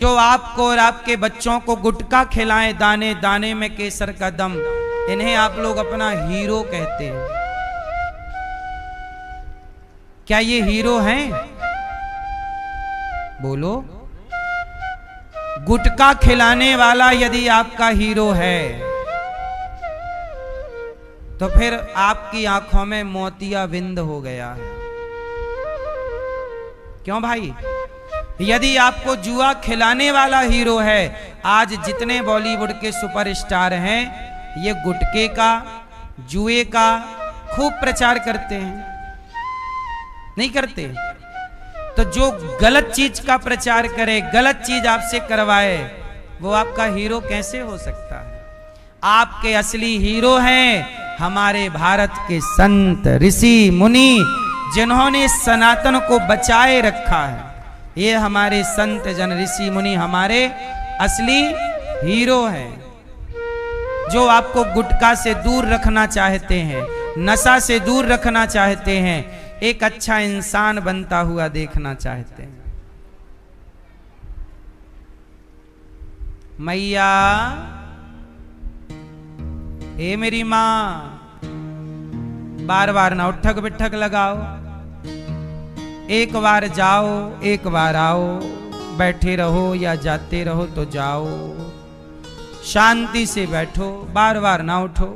जो आपको और आपके बच्चों को गुटखा खिलाएं दाने दाने में केसर का दम, इन्हें आप लोग अपना हीरो कहते हैं। क्या ये हीरो हैं? बोलो। गुटखा खिलाने वाला यदि आपका हीरो है तो फिर आपकी आंखों में मोतिया बिंद हो गया है। क्यों भाई? यदि आपको जुआ खिलाने वाला हीरो है, आज जितने बॉलीवुड के सुपरस्टार हैं ये गुटखे का, जुए का खूब प्रचार करते हैं, नहीं करते? तो जो गलत चीज का प्रचार करे, गलत चीज आपसे करवाए, वो आपका हीरो कैसे हो सकता है? आपके असली हीरो हैं हमारे भारत के संत ऋषि मुनि, जिन्होंने सनातन को बचाए रखा है। ये हमारे संत जन ऋषि मुनि हमारे असली हीरो हैं, जो आपको गुटखा से दूर रखना चाहते हैं, नशा से दूर रखना चाहते हैं, एक अच्छा इंसान बनता हुआ देखना चाहते हैं। मैया, हे मेरी माँ, बार बार ना उठक बिठक लगाओ, एक बार जाओ एक बार आओ, बैठे रहो या जाते रहो तो जाओ, शांति से बैठो, बार बार ना उठो।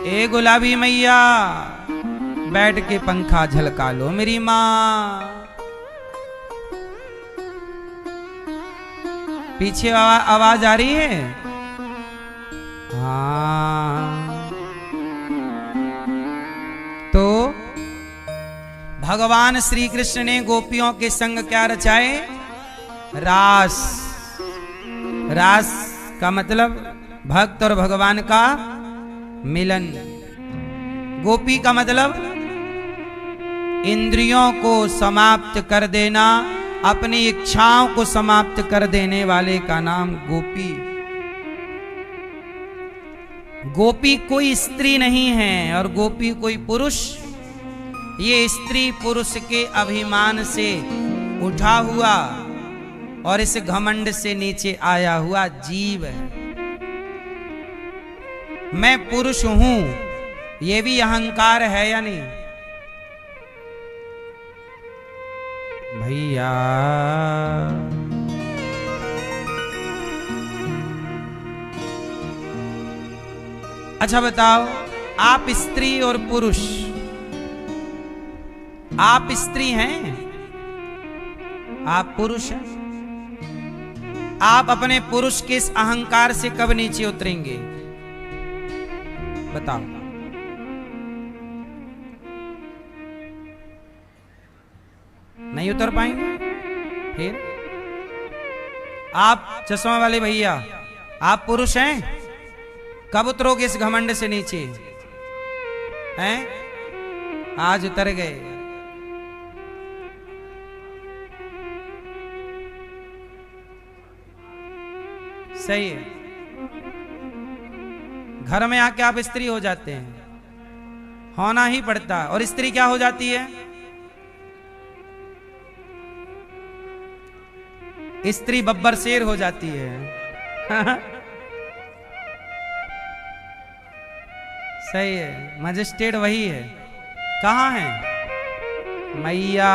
ए गुलाबी मैया, बैठ के पंखा झलका लो मेरी माँ। पीछे आवाज आ रही है? हाँ। तो भगवान श्री कृष्ण ने गोपियों के संग क्या रचाए? रास। रास का मतलब भक्त और भगवान का मिलन। गोपी का मतलब इंद्रियों को समाप्त कर देना, अपनी इच्छाओं को समाप्त कर देने वाले का नाम गोपी। गोपी कोई स्त्री नहीं है और गोपी कोई पुरुष। ये स्त्री पुरुष के अभिमान से उठा हुआ और इस घमंड से नीचे आया हुआ जीव है। मैं पुरुष हूं, ये भी अहंकार है या नहीं भैया? अच्छा बताओ, आप स्त्री और पुरुष, आप स्त्री हैं, आप पुरुष हैं। आप अपने पुरुष के इस अहंकार से कब नीचे उतरेंगे बताओ? नहीं उतर पाएंगे। फिर आप चश्मा वाले भैया, आप पुरुष हैं, कब उतरोगे इस घमंड से नीचे? हैं? आज उतर गए। सही है। घर में आके आप स्त्री हो जाते हैं, होना ही पड़ता है। और स्त्री क्या हो जाती है? स्त्री बब्बर शेर हो जाती है। सही है, मजिस्ट्रेट वही है। कहाँ है मैया?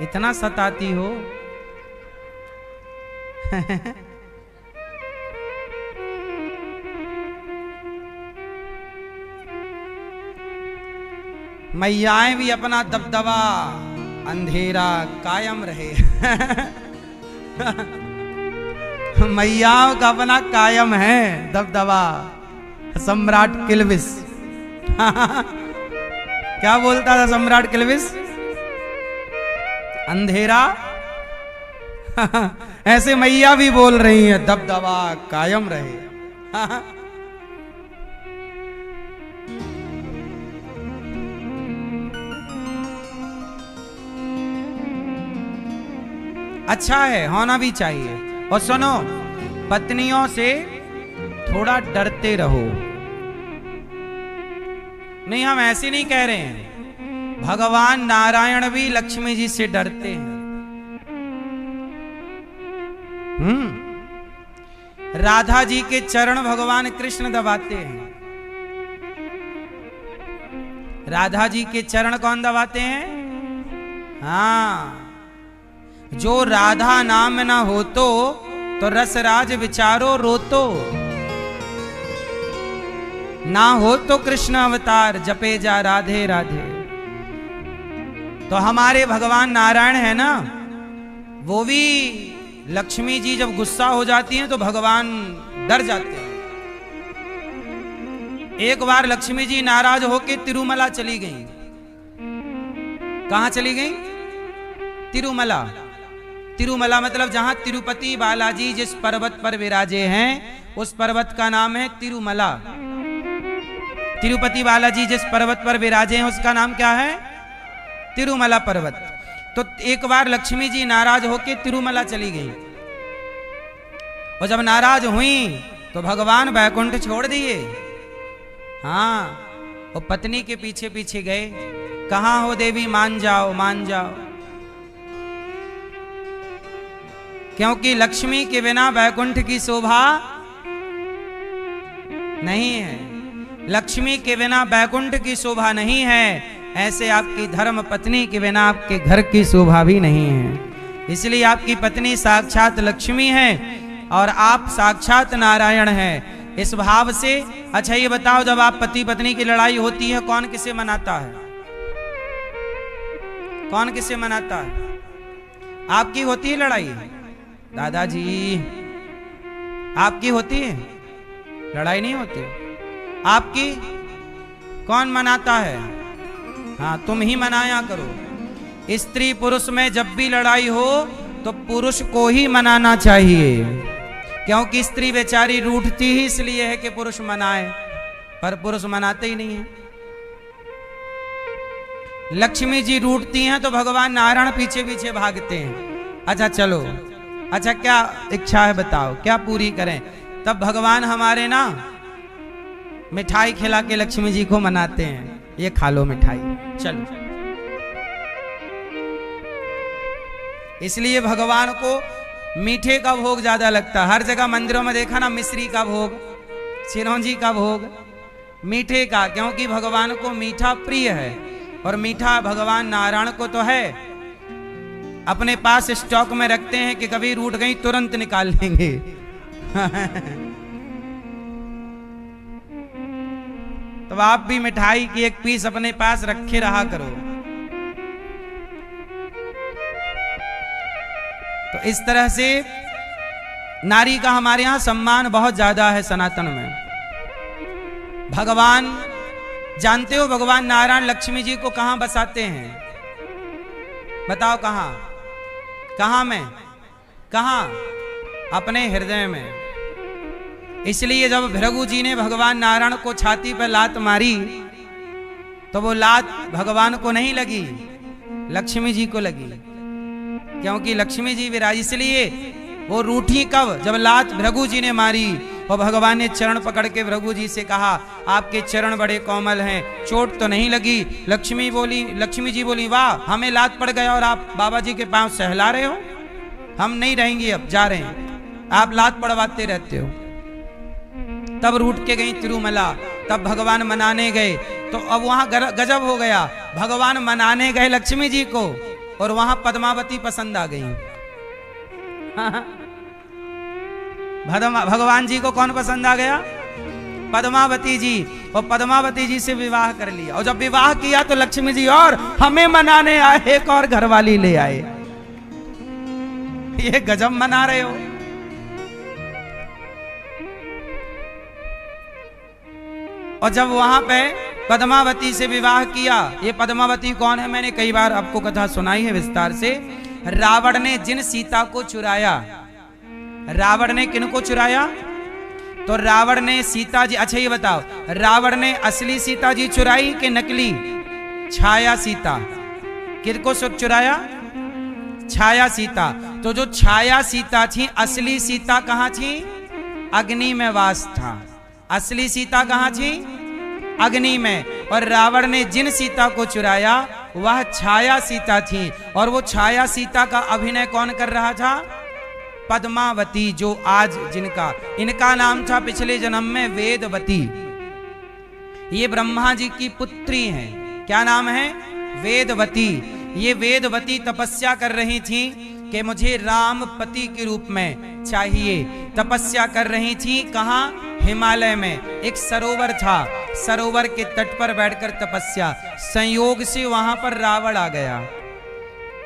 इतना सताती हो। मैयाएं भी अपना दबदबा, अंधेरा कायम रहे। मैयाओं का अपना कायम है दबदबा। सम्राट किल्विस क्या बोलता था सम्राट किल्विस? अंधेरा। ऐसे मैया भी बोल रही है, दबदबा कायम रहे। अच्छा है, होना भी चाहिए। और सुनो, पत्नियों से थोड़ा डरते रहो। नहीं, हम ऐसे नहीं कह रहे हैं। भगवान नारायण भी लक्ष्मी जी से डरते हैं। राधा जी के चरण भगवान कृष्ण दबाते हैं। राधा जी के चरण कौन दबाते हैं? हाँ, जो राधा नाम न हो तो रसराज विचारो रोतो, ना हो तो कृष्ण अवतार जपे जा राधे राधे। तो हमारे भगवान नारायण है ना, वो भी लक्ष्मी जी जब गुस्सा हो जाती हैं तो भगवान डर जाते हैं। एक बार लक्ष्मी जी नाराज होके तिरुमला चली गई। कहां चली गई? तिरुमला। तिरुमला मतलब जहां तिरुपति बालाजी जिस पर्वत पर विराजे हैं, उस पर्वत का नाम है तिरुमला। तिरुपति बालाजी जिस पर्वत पर विराजे हैं उसका नाम क्या है? तिरुमला पर्वत। तो एक बार लक्ष्मी जी नाराज होके तिरुमला चली गई, और जब नाराज हुई तो भगवान बैकुंठ छोड़ दिए। हाँ, वो पत्नी के पीछे पीछे गए। कहां हो देवी, मान जाओ मान जाओ। क्योंकि लक्ष्मी के बिना बैकुंठ की शोभा नहीं है। लक्ष्मी के बिना बैकुंठ की शोभा नहीं है, ऐसे आपकी धर्म पत्नी के बिना आपके घर की शोभा भी नहीं है। इसलिए आपकी पत्नी साक्षात लक्ष्मी है और आप साक्षात नारायण हैं। इस भाव से अच्छा ये बताओ, जब आप पति पत्नी की लड़ाई होती है, कौन किसे मनाता है? कौन किसे मनाता है? आपकी होती है लड़ाई? दादाजी, आपकी होती है लड़ाई? नहीं होती। आपकी कौन मनाता है? हाँ, तुम ही मनाया करो। स्त्री पुरुष में जब भी लड़ाई हो तो पुरुष को ही मनाना चाहिए, क्योंकि स्त्री बेचारी रूठती ही इसलिए है कि पुरुष मनाए, पर पुरुष मनाते ही नहीं है। लक्ष्मी जी रूठती हैं तो भगवान नारायण पीछे पीछे भागते हैं। अच्छा चलो, अच्छा क्या इच्छा है बताओ, क्या पूरी करें? तब भगवान हमारे ना मिठाई खिला के लक्ष्मी जी को मनाते हैं। ये खा लो मिठाई, चलो। इसलिए भगवान को मीठे का भोग ज्यादा लगता है। हर जगह मंदिरों में देखा ना, मिश्री का भोग, चिरौंजी का भोग, मीठे का, क्योंकि भगवान को मीठा प्रिय है। और मीठा भगवान नारायण को तो है, अपने पास स्टॉक में रखते हैं कि कभी रूठ गई तुरंत निकाल लेंगे। तो आप भी मिठाई की एक पीस अपने पास रखे रहा करो। तो इस तरह से नारी का हमारे यहां सम्मान बहुत ज्यादा है सनातन में। भगवान जानते हो, भगवान नारायण लक्ष्मी जी को कहां बसाते हैं? बताओ कहां? कहां में? कहां? अपने हृदय में। इसलिए जब भृगु जी ने भगवान नारायण को छाती पर लात मारी तो वो लात भगवान को नहीं लगी, लक्ष्मी जी को लगी, क्योंकि लक्ष्मी जी विराज। इसलिए वो रूठी कब? जब लात भृगु जी ने मारी और भगवान ने चरण पकड़ के भृगु जी से कहा, आपके चरण बड़े कोमल हैं, चोट तो नहीं लगी। लक्ष्मी जी बोली, वाह, हमें लात पड़ गया और आप बाबा जी के पांव सहला रहे हो? हम नहीं रहेंगे, अब जा रहे हैं, आप लात पड़वाते रहते हो। तब रूठ के गई तिरुमला। तब भगवान मनाने गए तो अब वहां गजब हो गया। भगवान मनाने गए लक्ष्मी जी को और वहां पद्मावती पसंद आ गई। भगवान जी को कौन पसंद आ गया? पद्मावती जी। और पद्मावती जी से विवाह कर लिया। और जब विवाह किया तो लक्ष्मी जी और हमें मनाने आए, एक और घरवाली ले आए। ये गजब मना रहे हो। और जब वहां पे पद्मावती से विवाह किया, ये पद्मावती कौन है? मैंने कई बार आपको कथा सुनाई है विस्तार से। रावण ने जिन सीता को चुराया, रावण ने किनको चुराया? तो रावण ने सीता जी, अच्छा ये बताओ, रावण ने असली सीता जी चुराई कि नकली? छाया सीता। किसको चुराया? छाया सीता। तो जो छाया सीता थी, असली सीता कहां थी? अग्नि में वास था। असली सीता कहां थी? अग्नि में, और रावण ने जिन सीता को चुराया वह छाया सीता थी, और वो छाया सीता का अभिनय कौन कर रहा था? पद्मावती, जो आज इनका नाम था पिछले जन्म में वेदवती। ये ब्रह्मा जी की पुत्री हैं। क्या नाम है? वेदवती। ये वेदवती तपस्या कर रही थी कि मुझे राम पति के रूप में चाहिए। तपस्या कर रही थी कहाँ? हिमालय में एक सरोवर था, सरोवर के तट पर बैठकर तपस्या। संयोग से वहां पर रावण आ गया।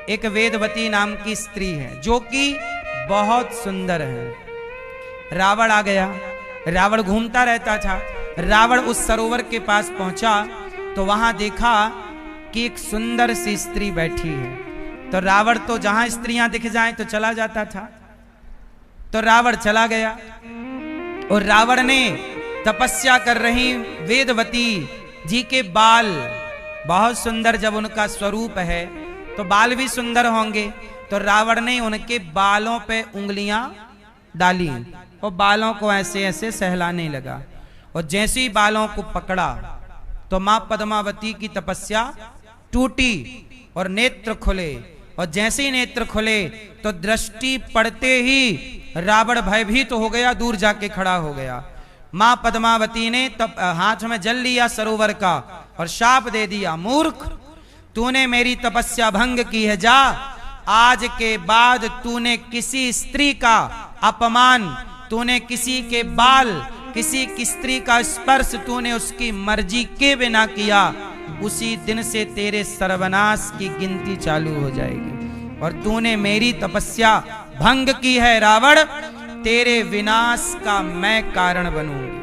एक वेदवती नाम की स्त्री है जो कि बहुत सुंदर है। रावण आ गया। रावण घूमता रहता था। रावण उस सरोवर के पास पहुंचा तो वहां देखा कि एक सुंदर सी स्त्री बैठी है। तो रावण तो जहां स्त्रियां दिख जाएं तो चला जाता था। तो रावण चला गया और रावण ने तपस्या कर रही वेदवती जी के बाल बहुत सुंदर, जब उनका स्वरूप है तो बाल भी सुंदर होंगे। तो रावण ने उनके बालों पे उंगलियां डाली और बालों को ऐसे ऐसे सहलाने लगा। और जैसे ही बालों को पकड़ा तो मां पद्मावती की तपस्या टूटी और नेत्र खुले। और जैसे ही नेत्र खुले तो दृष्टि पड़ते ही रावण भयभीत हो गया, दूर जाके खड़ा हो गया। मां पद्मावती ने तब हाथ में जल लिया सरोवर का और शाप दे दिया, मूर्ख, तूने मेरी तपस्या भंग की है, जा आज के बाद तूने किसी स्त्री का अपमान, तूने किसी के बाल, किसी की स्त्री का स्पर्श तूने उसकी मर्जी के बिना किया, उसी दिन से तेरे सर्वनाश की गिनती चालू हो जाएगी। और तूने मेरी तपस्या भंग की है रावण, तेरे विनाश का मैं कारण बनूंगी।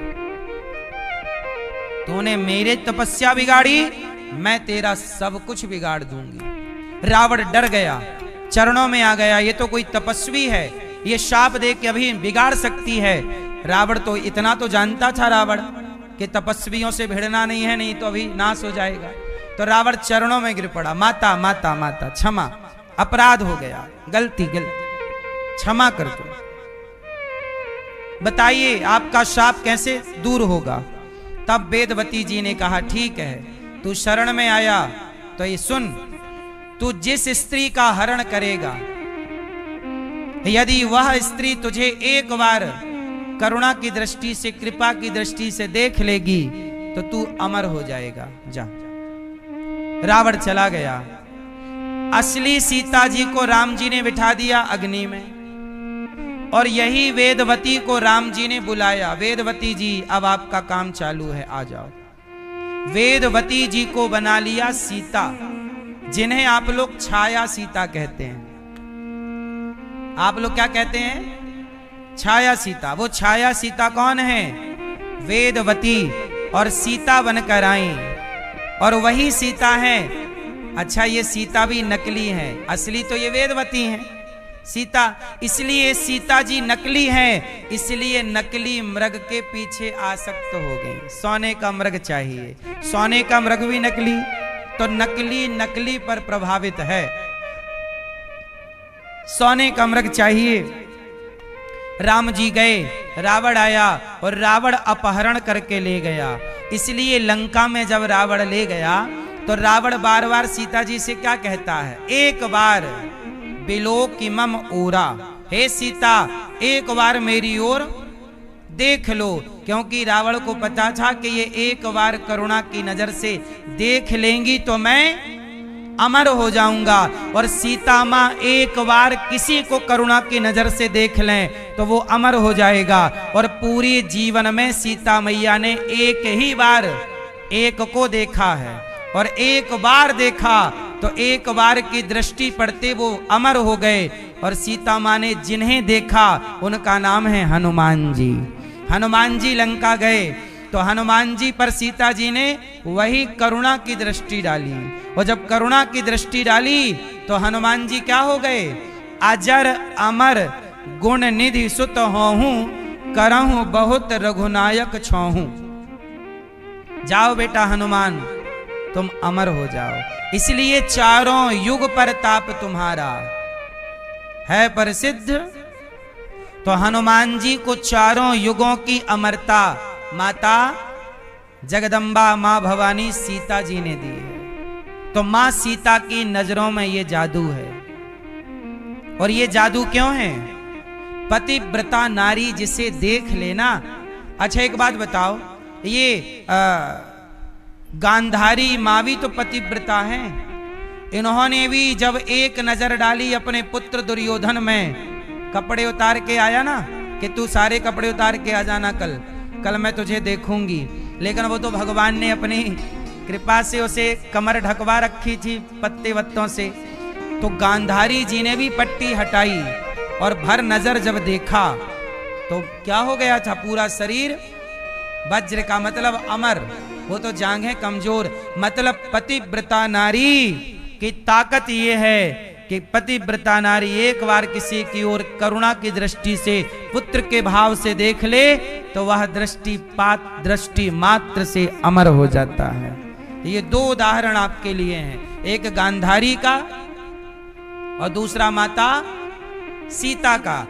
तूने मेरे तपस्या बिगाड़ी, मैं तेरा सब कुछ बिगाड़ दूंगी। रावण डर गया, चरणों में आ गया। ये तो कोई तपस्वी है, ये शाप दे के अभी बिगाड़ सकती है। रावण तो इतना तो जानता था रावण कि तपस्वियों से भिड़ना नहीं है, नहीं तो अभी नाश हो जाएगा। तो रावण चरणों में गिर पड़ा, माता माता माता क्षमा, अपराध हो गया, गलती, क्षमा कर दो, बताइए आपका शाप कैसे दूर होगा। तब वेदवती जी ने कहा, ठीक है, तू शरण में आया तो ये सुन, तू जिस स्त्री का हरण करेगा, यदि वह स्त्री तुझे एक बार करुणा की दृष्टि से, कृपा की दृष्टि से देख लेगी तो तू अमर हो जाएगा। जा। रावण चला गया। असली सीता जी को राम जी ने बिठा दिया अग्नि में, और यही वेदवती को राम जी ने बुलाया, वेदवती जी अब आपका काम चालू है, आ जाओ। वेदवती जी को बना लिया सीता, जिन्हें आप लोग छाया सीता कहते हैं। आप लोग क्या कहते हैं? छाया सीता। वो छाया सीता कौन है? वेदवती, और सीता बनकर आई, और वही सीता है। अच्छा, ये सीता भी नकली है, असली तो ये वेदवती है सीता। इसलिए सीता जी नकली है, इसलिए नकली मृग के पीछे आसक्त हो गई। सोने का मृग चाहिए, सोने का मृग भी नकली, तो नकली नकली पर प्रभावित है। सोने का मृग चाहिए। राम जी गए, रावण आया और रावण अपहरण करके ले गया। इसलिए लंका में जब रावण ले गया तो रावण बार बार सीता जी से क्या कहता है? एक बार बिलोकिमम ओरा, हे सीता एक बार मेरी ओर देख लो, क्योंकि रावण को पता था कि ये एक बार करुणा की नजर से देख लेंगी तो मैं अमर हो जाऊंगा। और सीता मां एक बार किसी को करुणा की नजर से देख लें तो वो अमर हो जाएगा। और पूरी जीवन में सीता मैया ने एक ही बार एक को देखा है, और एक बार देखा तो एक बार की दृष्टि पड़ते वो अमर हो गए। और सीता मां ने जिन्हें देखा उनका नाम है हनुमान जी। हनुमान जी लंका गए तो हनुमान जी पर सीता जी ने वही करुणा की दृष्टि डाली, और जब करुणा की दृष्टि डाली तो हनुमान जी क्या हो गए? अजर अमर गुण निधि सुत होहूं, करहूं बहुत रघुनायक छोहूं। जाओ बेटा हनुमान, तुम अमर हो जाओ। इसलिए चारों युग पर ताप तुम्हारा है प्रसिद्ध। तो हनुमान जी को चारों युगों की अमरता माता जगदम्बा माँ भवानी सीता जी ने दी है। तो माँ सीता की नजरों में ये जादू है। और ये जादू क्यों है? पतिव्रता नारी जिसे देख लेना। अच्छा एक बात बताओ, ये गांधारी माँ भी तो पतिव्रता है। इन्होंने भी जब एक नजर डाली अपने पुत्र दुर्योधन में, कपड़े उतार के आया ना कि तू सारे कपड़े उतार के आ जाना, कल मैं तुझे देखूंगी। लेकिन वो तो भगवान ने अपनी कृपा से उसे कमर ढकवा रखी थी पत्ते वत्तों से। तो गांधारी जी ने भी पट्टी हटाई और भर नजर जब देखा तो क्या हो गया था? पूरा शरीर वज्र का, मतलब अमर। वो तो जांघें कमजोर। मतलब पतिव्रता नारी की ताकत ये है कि पतिव्रता नारी एक बार किसी की ओर करुणा की दृष्टि से, पुत्र के भाव से देख ले तो वह दृष्टि मात्र से अमर हो जाता है। ये दो उदाहरण आपके लिए हैं, एक गांधारी का और दूसरा माता सीता का।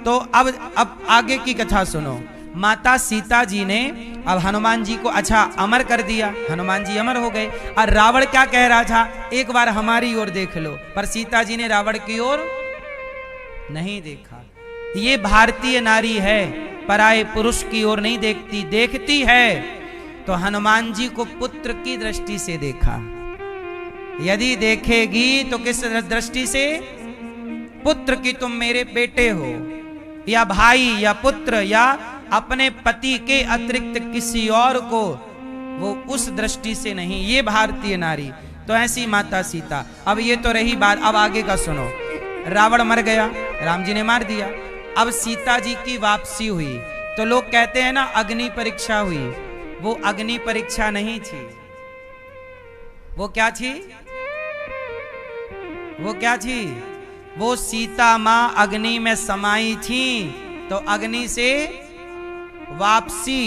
तो अब आगे की कथा सुनो। माता सीता जी ने अब हनुमान जी को अच्छा अमर कर दिया, हनुमान जी अमर हो गए। और रावण क्या कह रहा था? एक बार हमारी ओर देख लो। पर सीता जी ने रावण की ओर नहीं देखा। ये भारतीय नारी है, पराये पुरुष की ओर नहीं देखती, देखती है तो हनुमान जी को पुत्र की दृष्टि से देखा। यदि देखेगी तो किस दृष्टि से? पुत्र की, तुम मेरे बेटे हो, या भाई या पुत्र या अपने पति के अतिरिक्त किसी और को, वो उस दृष्टि से नहीं। ये भारतीय नारी। तो ऐसी माता सीता। अब ये तो रही बात, अब आगे का सुनो। रावण मर गया, राम जी ने मार दिया। अब सीता जी की वापसी हुई तो लोग कहते हैं ना अग्नि परीक्षा हुई। वो अग्नि परीक्षा नहीं थी। वो क्या थी? वो क्या थी? वो सीता मां अग्नि में समाई थी तो अग्नि से वापसी।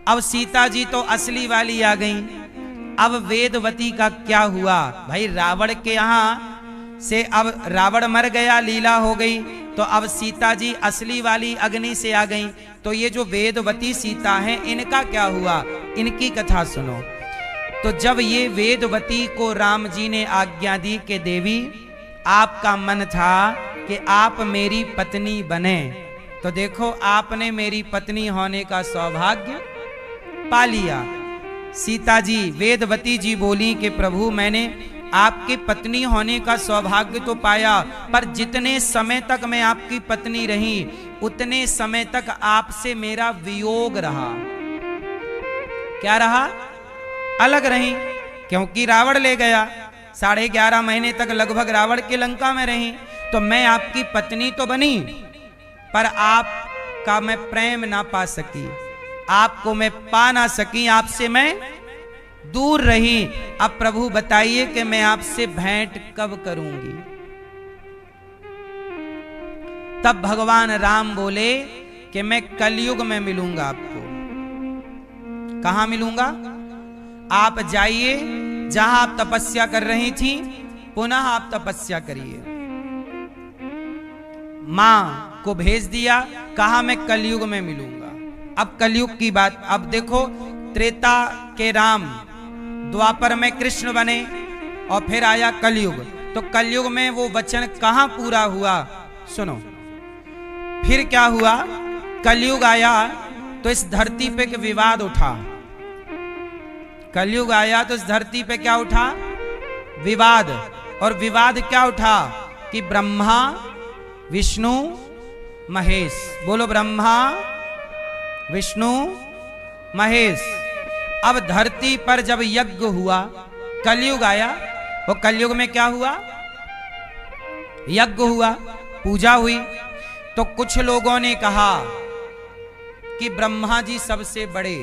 अब सीता जी तो असली वाली आ गई। अब वेदवती का क्या हुआ? भाई रावण के यहां से अब रावण मर गया, लीला हो गई, तो अब सीता जी असली वाली अग्नि से आ गई। तो ये जो वेदवती सीता है, इनका क्या हुआ? इनकी कथा सुनो। तो जब ये वेदवती को राम जी ने आज्ञा दी कि देवी आपका मन था कि आप मेरी पत्नी बने, तो देखो आपने मेरी पत्नी होने का सौभाग्य पा लिया। सीता जी, वेदवती जी बोली कि प्रभु मैंने आपकी पत्नी होने का सौभाग्य तो पाया, पर जितने समय तक मैं आपकी पत्नी रही उतने समय तक आपसे मेरा वियोग रहा। क्या रहा? अलग रही, क्योंकि रावण ले गया। 11.5 महीने तक लगभग रावण के लंका में रही। तो मैं आपकी पत्नी तो बनी, पर आपका मैं प्रेम ना पा सकी, आपको मैं पा ना सकी, आपसे मैं दूर रही। अब प्रभु बताइए कि मैं आपसे भेंट कब करूंगी? तब भगवान राम बोले कि मैं कलयुग में मिलूंगा आपको। कहां मिलूंगा? आप जाइए जहां आप तपस्या कर रही थी, पुनः आप तपस्या करिए। मां को भेज दिया, कहा मैं कलयुग में मिलूंगा। अब कलयुग की बात, अब देखो त्रेता के राम, द्वापर में कृष्ण बने और फिर आया कलयुग। तो कलयुग में वो वचन कहां पूरा हुआ? सुनो फिर क्या हुआ। कलयुग आया तो इस धरती पे एक विवाद उठा। कलयुग आया तो इस धरती पे क्या उठा? विवाद। और विवाद क्या उठा कि ब्रह्मा विष्णु महेश, बोलो ब्रह्मा विष्णु महेश। अब धरती पर जब यज्ञ हुआ, कलयुग आया, वो कलयुग में क्या हुआ? यज्ञ हुआ, पूजा हुई। तो कुछ लोगों ने कहा कि ब्रह्मा जी सबसे बड़े,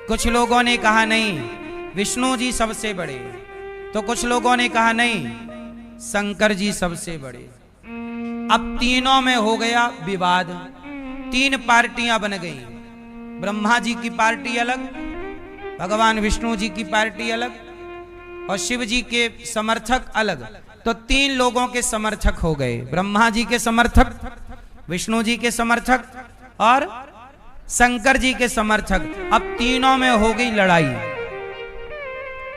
कुछ लोगों ने कहा नहीं विष्णु जी सबसे बड़े, तो कुछ लोगों ने कहा नहीं शंकर जी सबसे बड़े। अब तीनों में हो गया विवाद, 3 पार्टियां बन गई। ब्रह्मा जी की पार्टी अलग, भगवान विष्णु जी की पार्टी अलग, और शिव जी के समर्थक अलग। तो 3 लोगों के समर्थक हो गए, ब्रह्मा जी के समर्थक, विष्णु जी के समर्थक और शंकर जी के समर्थक। अब तीनों में हो गई लड़ाई।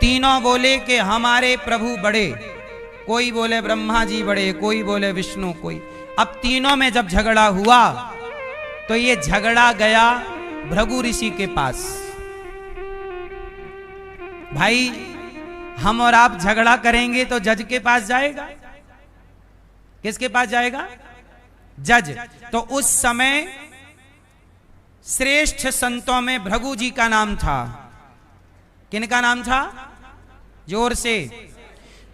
तीनों बोले कि हमारे प्रभु बड़े, कोई बोले ब्रह्मा जी बड़े, कोई बोले विष्णु, कोई। अब तीनों में जब झगड़ा हुआ तो ये झगड़ा गया भृगु ऋषि के पास। भाई हम और आप झगड़ा करेंगे तो जज के पास जाएगा। किसके पास जाएगा? जज। तो उस समय श्रेष्ठ संतों में भृगु जी का नाम था। किनका नाम था? जोर से।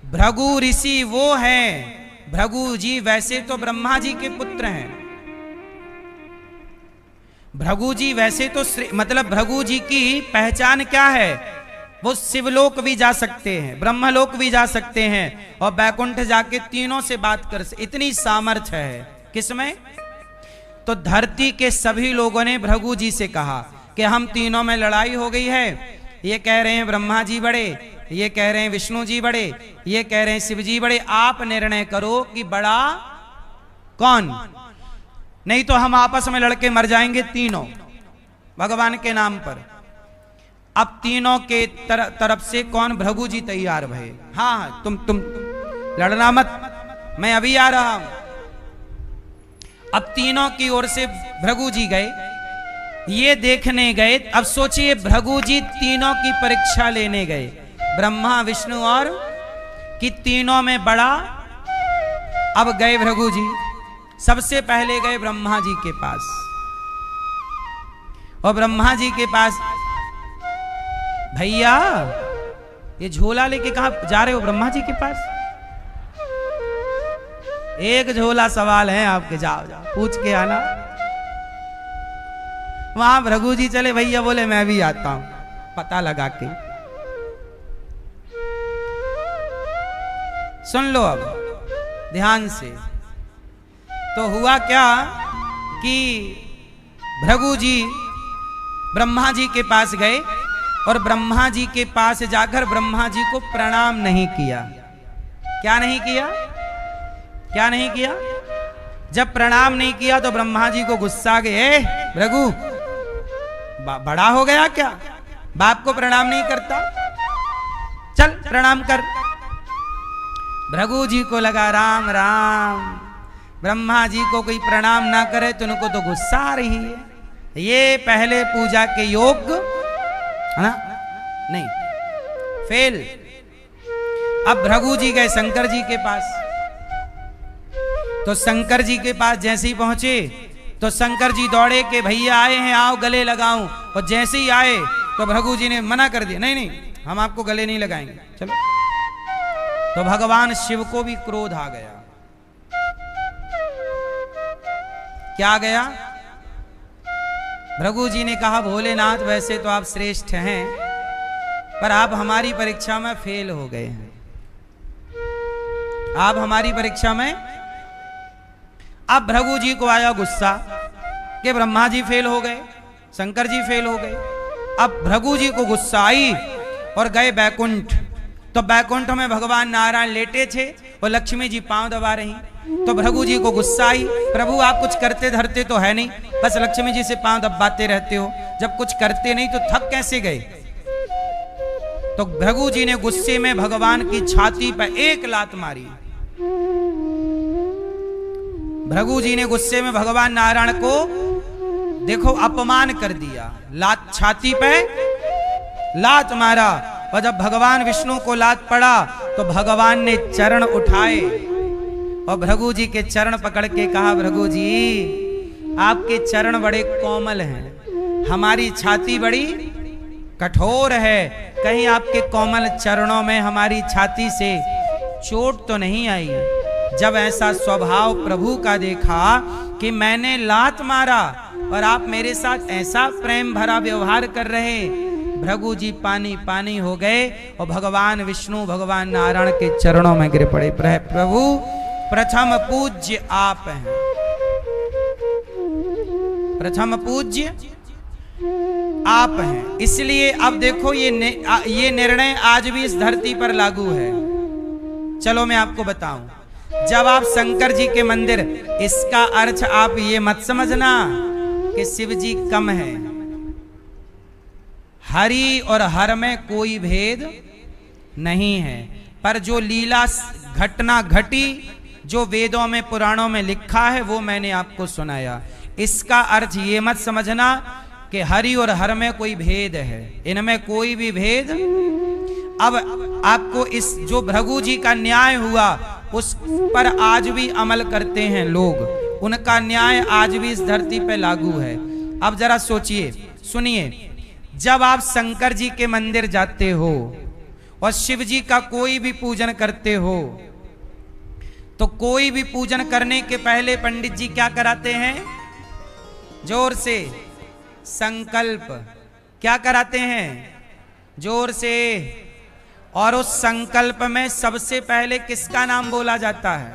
भृगु ऋषि वो हैं। भृगु जी वैसे तो ब्रह्मा जी के पुत्र हैं। भृगु जी वैसे तो मतलब भृगु जी की पहचान क्या है? वो शिवलोक भी जा सकते हैं, ब्रह्मलोक भी जा सकते हैं और बैकुंठ जाके तीनों से बात कर सकते। इतनी सामर्थ्य है किसमें? तो धरती के सभी लोगों ने भृगु जी से कहा कि हम तीनों में लड़ाई हो गई है। ये कह रहे हैं ब्रह्मा जी बड़े, ये कह रहे हैं विष्णु जी बड़े, ये कह रहे हैं शिव जी बड़े। आप निर्णय करो कि बड़ा कौन, नहीं तो हम आपस में लड़के मर जाएंगे तीनों भगवान के नाम पर। अब तीनों के तरफ से कौन? भृगु जी तैयार भये। हाँ तुम लड़ना मत, मैं अभी आ रहा हूं। अब तीनों की ओर से भृगु जी गए, ये देखने गए। अब सोचिए भृगु जी तीनों की परीक्षा लेने गए, ब्रह्मा विष्णु और कि तीनों में बड़ा। अब गए भृगु जी, सबसे पहले गए ब्रह्मा जी के पास। और ब्रह्मा जी के पास, भैया ये झोला लेके कहां जा रहे हो? ब्रह्मा जी के पास एक झोला सवाल है आपके, जाओ जाओ पूछ के आना। वहां भृगु जी चले, भैया बोले मैं भी आता हूं, पता लगा के। सुन लो अब ध्यान से। तो हुआ क्या कि भृगु जी ब्रह्मा जी के पास गए और ब्रह्मा जी के पास जाकर ब्रह्मा जी को प्रणाम नहीं किया। क्या नहीं किया? क्या नहीं किया? जब प्रणाम नहीं किया तो ब्रह्मा जी को गुस्सा आ गए। भृगु बड़ा हो गया क्या? बाप को प्रणाम नहीं करता? चल प्रणाम कर। भृगु जी को लगा राम राम, ब्रह्मा जी को कोई प्रणाम ना करे तो उनको तो गुस्सा आ रही है, ये पहले पूजा के योग्य है ना? नहीं, फेल। अब भृगु जी गए शंकर जी के पास। तो शंकर जी के पास जैसे ही पहुंचे तो शंकर जी दौड़े के भैया आए हैं, आओ गले लगाऊं। और जैसे ही आए तो भृगु जी ने मना कर दिया, नहीं नहीं हम आपको गले नहीं लगाएंगे, चलो। तो भगवान शिव को भी क्रोध आ गया। क्या गया? भृगु जी ने कहा भोलेनाथ वैसे तो आप श्रेष्ठ हैं, पर आप हमारी परीक्षा में फेल हो गए हैं। आप हमारी परीक्षा में। अब भृगु जी को आया गुस्सा कि ब्रह्मा जी फेल हो गए, शंकर जी फेल हो गए। अब भृगु जी को गुस्सा आई और गए बैकुंठ। तो बैकुंठ में भगवान नारायण लेटे थे और लक्ष्मी जी पांव दबा रही। तो भृगु जी को गुस्सा आई, प्रभु आप कुछ करते धरते तो है नहीं, बस लक्ष्मी जी से पांव दबाते रहते हो, जब कुछ करते नहीं तो थक कैसे गए? तो भृगु जी ने गुस्से में भगवान की छाती पर एक लात मारी। भृगु जी ने गुस्से में भगवान नारायण को देखो अपमान कर दिया, लात छाती पे लात मारा। और जब भगवान विष्णु को लात पड़ा तो भगवान ने चरण उठाए और भृगु जी के चरण पकड़ के कहा, भृगु जी आपके चरण बड़े कोमल हैं, हमारी छाती बड़ी कठोर है, कहीं आपके कोमल चरणों में हमारी छाती से चोट तो नहीं आई? जब ऐसा स्वभाव प्रभु का देखा कि मैंने लात मारा और आप मेरे साथ ऐसा प्रेम भरा व्यवहार कर रहे, भृगु जी पानी पानी हो गए और भगवान विष्णु भगवान नारायण के चरणों में गिर पड़े। प्रभु प्रथम पूज्य आप हैं, प्रथम पूज्य आप हैं। इसलिए अब देखो ये निर्णय आज भी इस धरती पर लागू है। चलो मैं आपको बताऊं, जब आप शंकर जी के मंदिर, इसका अर्थ आप ये मत समझना कि शिव जी कम है। हरि और हर में कोई भेद नहीं है, पर जो लीला घटना घटी, जो वेदों में पुराणों में लिखा है, वो मैंने आपको सुनाया। इसका अर्थ ये मत समझना कि हरि और हर में कोई भेद है, इनमें कोई भी भेद। अब आपको इस जो भृगु जी का न्याय हुआ उस पर आज भी अमल करते हैं लोग, उनका न्याय आज भी इस धरती पे लागू है। अब जरा सोचिए, सुनिए, जब आप शंकर जी के मंदिर जाते हो और शिव जी का कोई भी पूजन करते हो, तो कोई भी पूजन करने के पहले पंडित जी क्या कराते हैं? जोर से संकल्प। क्या कराते हैं? जोर से। और उस संकल्प में सबसे पहले किसका नाम बोला जाता है?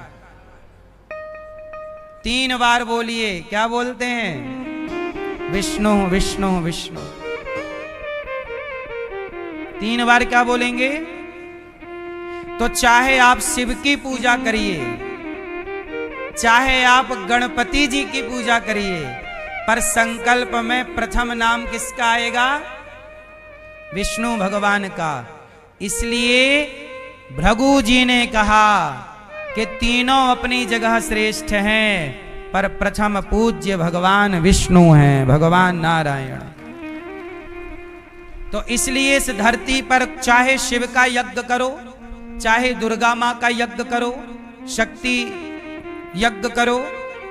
3 बार बोलिए। क्या बोलते हैं? विष्णु विष्णु विष्णु। 3 बार क्या बोलेंगे? तो चाहे आप शिव की पूजा करिए, चाहे आप गणपति जी की पूजा करिए, पर संकल्प में प्रथम नाम किसका आएगा? विष्णु भगवान का। इसलिए भृगु जी ने कहा कि तीनों अपनी जगह श्रेष्ठ हैं, पर प्रथम पूज्य भगवान विष्णु हैं, भगवान नारायण। तो इसलिए इस धरती पर चाहे शिव का यज्ञ करो, चाहे दुर्गा माँ का यज्ञ करो, शक्ति यज्ञ करो,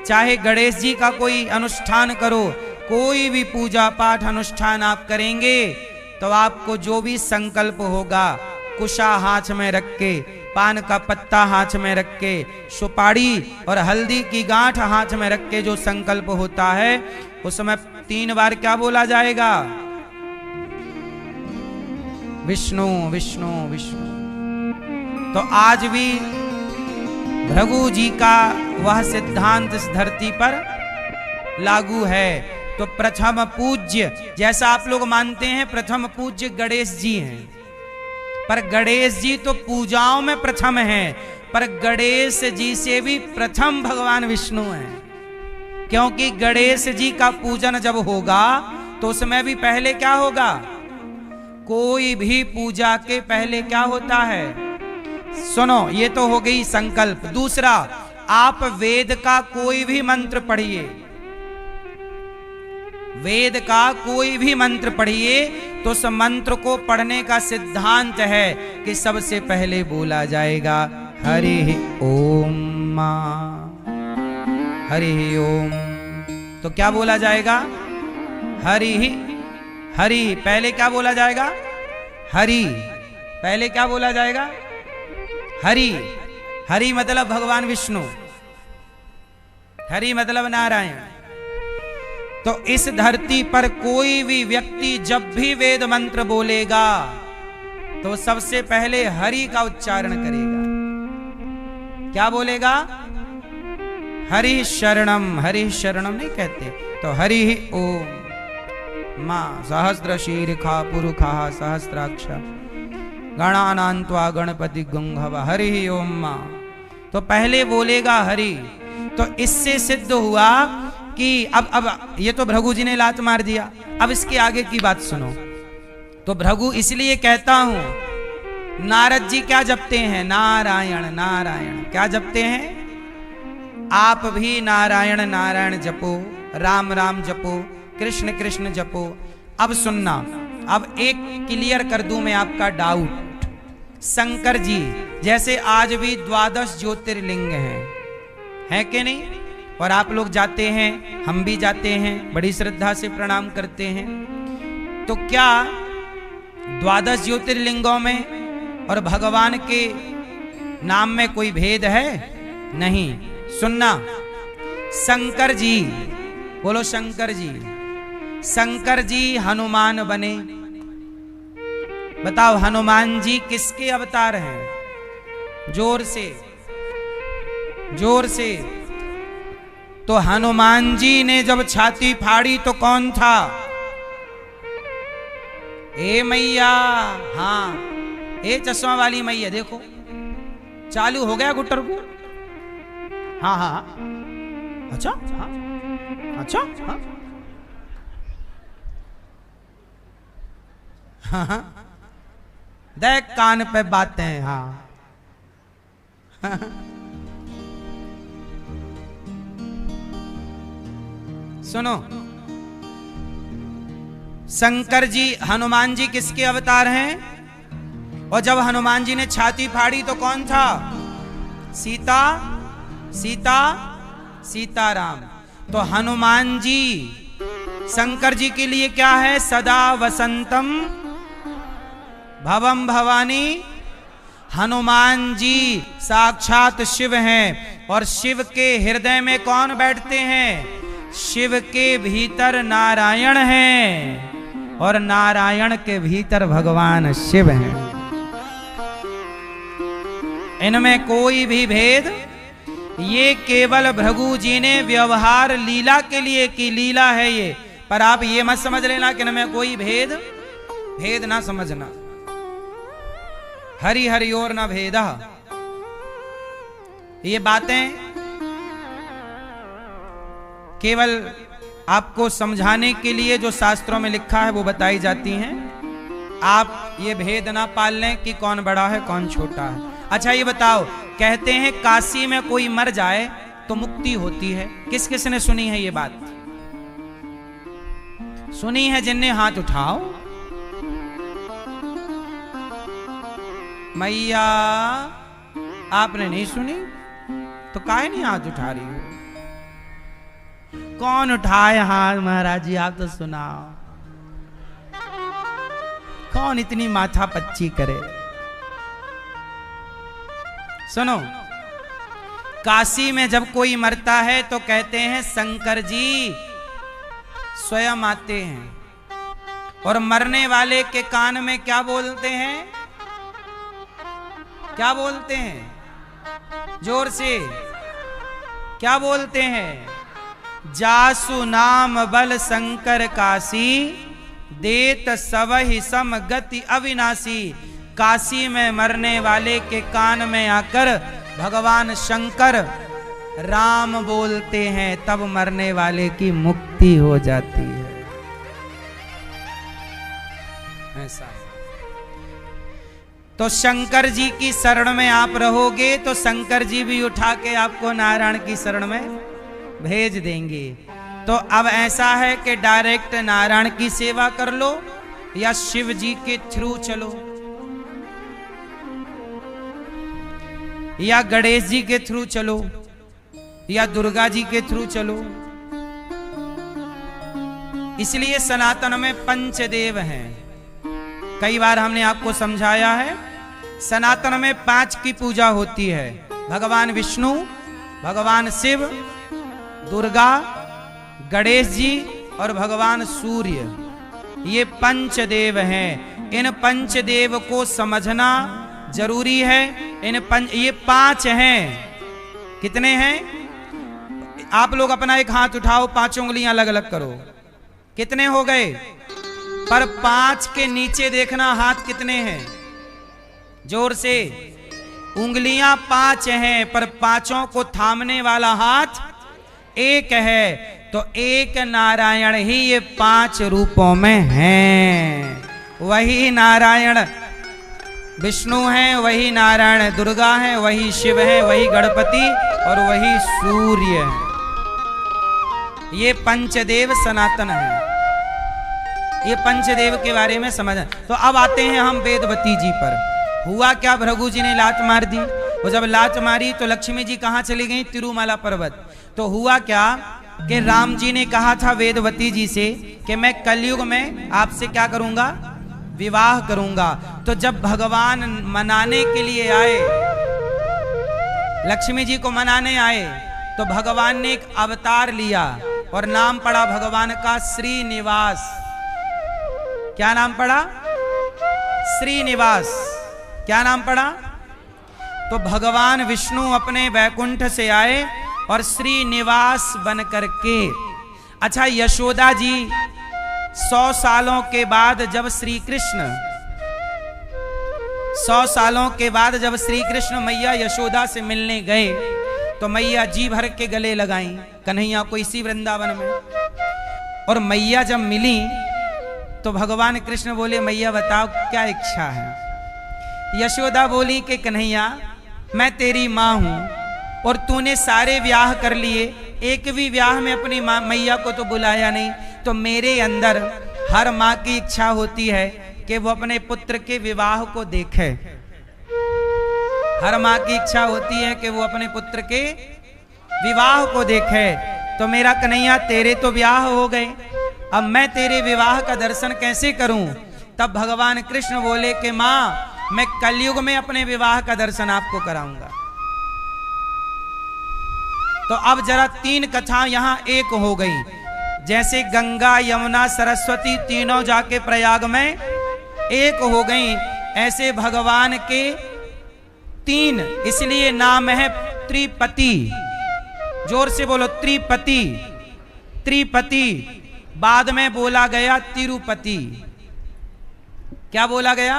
चाहे गणेश जी का कोई अनुष्ठान करो, कोई भी पूजा पाठ अनुष्ठान आप करेंगे तो आपको जो भी संकल्प होगा, कुशा हाथ में रख के, पान का पत्ता हाथ में रख के, सुपारी और हल्दी की गांठ हाथ में रख के जो संकल्प होता है, उसमें 3 बार क्या बोला जाएगा? विष्णु विष्णु विष्णु। तो आज भी भृगु जी का वह सिद्धांत इस धरती पर लागू है। तो प्रथम पूज्य, जैसा आप लोग मानते हैं प्रथम पूज्य गणेश जी हैं, पर गणेश जी तो पूजाओं में प्रथम हैं, पर गणेश जी से भी प्रथम भगवान विष्णु हैं। क्योंकि गणेश जी का पूजन जब होगा तो उसमें भी पहले क्या होगा? कोई भी पूजा के पहले क्या होता है? सुनो, ये तो हो गई संकल्प। दूसरा, आप वेद का कोई भी मंत्र पढ़िए, वेद का कोई भी मंत्र पढ़िए, तो उस मंत्र को पढ़ने का सिद्धांत है कि सबसे पहले बोला जाएगा हरि ओम, हरि ओम। तो क्या बोला जाएगा? हरि। हरि पहले क्या बोला जाएगा? हरि पहले क्या बोला जाएगा? हरि। हरि मतलब भगवान विष्णु, हरि मतलब नारायण। तो इस धरती पर कोई भी व्यक्ति जब भी वेद मंत्र बोलेगा तो सबसे पहले हरि का उच्चारण करेगा। क्या बोलेगा? हरि शरणम। हरि शरणम नहीं कहते, तो हरि ओम। मां सहस्र शीर्षा पुरुषा सहस्राक्ष गणानान्त्वा गणपति गुंभव हरि ओम मां। तो पहले बोलेगा हरि। तो इससे सिद्ध हुआ कि अब ये तो भृगु जी ने लात मार दिया, अब इसके आगे की बात सुनो। तो भृगु इसलिए कहता हूं, नारद जी क्या जपते हैं? नारायण नारायण। क्या जपते हैं? आप भी नारायण नारायण जपो, राम राम जपो, कृष्ण कृष्ण जपो। अब सुनना, अब एक क्लियर कर दूं मैं आपका डाउट। शंकर जी जैसे आज भी 12 ज्योतिर्लिंग हैं कि नहीं? और आप लोग जाते हैं, हम भी जाते हैं, बड़ी श्रद्धा से प्रणाम करते हैं। तो क्या 12 ज्योतिर्लिंगों में और भगवान के नाम में कोई भेद है? नहीं। सुनना, शंकर जी, बोलो शंकर जी। शंकर जी हनुमान बने। बताओ हनुमान जी किसके अवतार हैं? जोर से, जोर से। तो हनुमान जी ने जब छाती फाड़ी तो कौन था? ए मैया, हाँ, ए चश्मा वाली मैया, देखो चालू हो गया गुट्टर को। हाँ हाँ, अच्छा हाँ, अच्छा हाँ, हाँ, देख कान पे बातें। हाँ, सुनो, शंकर जी हनुमान जी किसके अवतार हैं? और जब हनुमान जी ने छाती फाड़ी तो कौन था? सीता, सीता, सीताराम। तो हनुमान जी शंकर जी के लिए क्या है? सदा वसंतम भवम भवानी। हनुमान जी साक्षात शिव हैं, और शिव के हृदय में कौन बैठते हैं? शिव के भीतर नारायण हैं, और नारायण के भीतर भगवान शिव हैं। इनमें कोई भी भेद, ये केवल भृगु जी ने व्यवहार लीला के लिए की, लीला है ये। पर आप ये मत समझ लेना कि इनमें कोई भेद ना समझना। हरि हरि और न भेदा। ये बातें केवल आपको समझाने के लिए जो शास्त्रों में लिखा है वो बताई जाती हैं। आप ये भेद ना पाल लें कि कौन बड़ा है कौन छोटा है। अच्छा ये बताओ, कहते हैं काशी में कोई मर जाए तो मुक्ति होती है। किस किस ने सुनी है ये बात? सुनी है जिनने हाथ उठाओ। मैया आपने नहीं सुनी तो काहे नहीं हाथ उठा रही हो? कौन उठाए हाथ? महाराज जी आप तो सुनाओ। कौन इतनी माथा पच्ची करे? सुनो, काशी में जब कोई मरता है तो कहते हैं शंकर जी स्वयं आते हैं, और मरने वाले के कान में क्या बोलते हैं? क्या बोलते हैं? जोर से क्या बोलते हैं? जासु नाम बल शंकर काशी, देत सबहि सम गति अविनाशी। काशी में मरने वाले के कान में आकर भगवान शंकर राम बोलते हैं, तब मरने वाले की मुक्ति हो जाती है। ऐसा है। तो शंकर जी की शरण में आप रहोगे तो शंकर जी भी उठा के आपको नारायण की शरण में भेज देंगे। तो अब ऐसा है कि डायरेक्ट नारायण की सेवा कर लो या शिव जी के थ्रू चलो, या गणेश जी के थ्रू चलो, या दुर्गा जी के थ्रू चलो। इसलिए सनातन में पंचदेव हैं। कई बार हमने आपको समझाया है, सनातन में 5 की पूजा होती है। भगवान विष्णु, भगवान शिव, दुर्गा, गणेश जी और भगवान सूर्य। ये पंचदेव हैं। इन पंचदेव को समझना जरूरी है। ये 5 हैं। कितने हैं? आप लोग अपना एक हाथ उठाओ, 5 उंगलियां अलग अलग करो। कितने हो गए? पर 5 के नीचे देखना हाथ कितने हैं? जोर से। उंगलियां 5 हैं पर 5 को थामने वाला हाथ एक है। तो एक नारायण ही ये 5 रूपों में हैं। वही नारायण विष्णु हैं, वही नारायण दुर्गा हैं, वही शिव हैं, वही गणपति और वही सूर्य है। ये पंचदेव सनातन है। ये पंचदेव के बारे में समझ। तो अब आते हैं हम वेदवती जी पर। हुआ क्या? भृगु जी ने लात मार दी। वो जब लात मारी तो लक्ष्मी जी कहाँ चली गई? तिरुमाला पर्वत। तो हुआ क्या कि राम जी ने कहा था वेदवती जी से कि मैं कलयुग में आपसे क्या करूंगा? विवाह करूंगा। तो जब भगवान मनाने के लिए आए, लक्ष्मी जी को मनाने आए, तो भगवान ने एक अवतार लिया और नाम पड़ा भगवान का श्रीनिवास। क्या नाम पड़ा? श्रीनिवास। क्या नाम पड़ा? तो भगवान विष्णु अपने वैकुंठ से आए और श्रीनिवास बन करके। अच्छा, यशोदा जी 100 सालों के बाद जब श्री कृष्ण 100 सालों के बाद जब श्री कृष्ण मैया यशोदा से मिलने गए तो मैया जी भर के गले लगाई कन्हैया को इसी वृंदावन में। और मैया जब मिली तो भगवान कृष्ण बोले मैया बताओ क्या इच्छा है। यशोदा बोली कि कन्हैया मैं तेरी माँ हूं और तूने सारे ब्याह कर लिए, एक भी ब्याह में अपनी माँ मैया को तो बुलाया नहीं। तो मेरे अंदर हर माँ की इच्छा होती है कि वो अपने पुत्र के विवाह को देखे। हर माँ की इच्छा होती है कि वो अपने पुत्र के विवाह को देखे। तो मेरा कन्हैया तेरे तो ब्याह हो गए, अब मैं तेरे विवाह का दर्शन कैसे करूं। तब भगवान कृष्ण बोले कि माँ मैं कलयुग में अपने विवाह का दर्शन आपको कराऊंगा। तो अब जरा तीन कथा यहां एक हो गई, जैसे गंगा यमुना सरस्वती तीनों जाके प्रयाग में एक हो गई, ऐसे भगवान के तीन, इसलिए नाम है त्रिपति। जोर से बोलो त्रिपति। त्रिपति बाद में बोला गया तिरुपति। क्या बोला गया?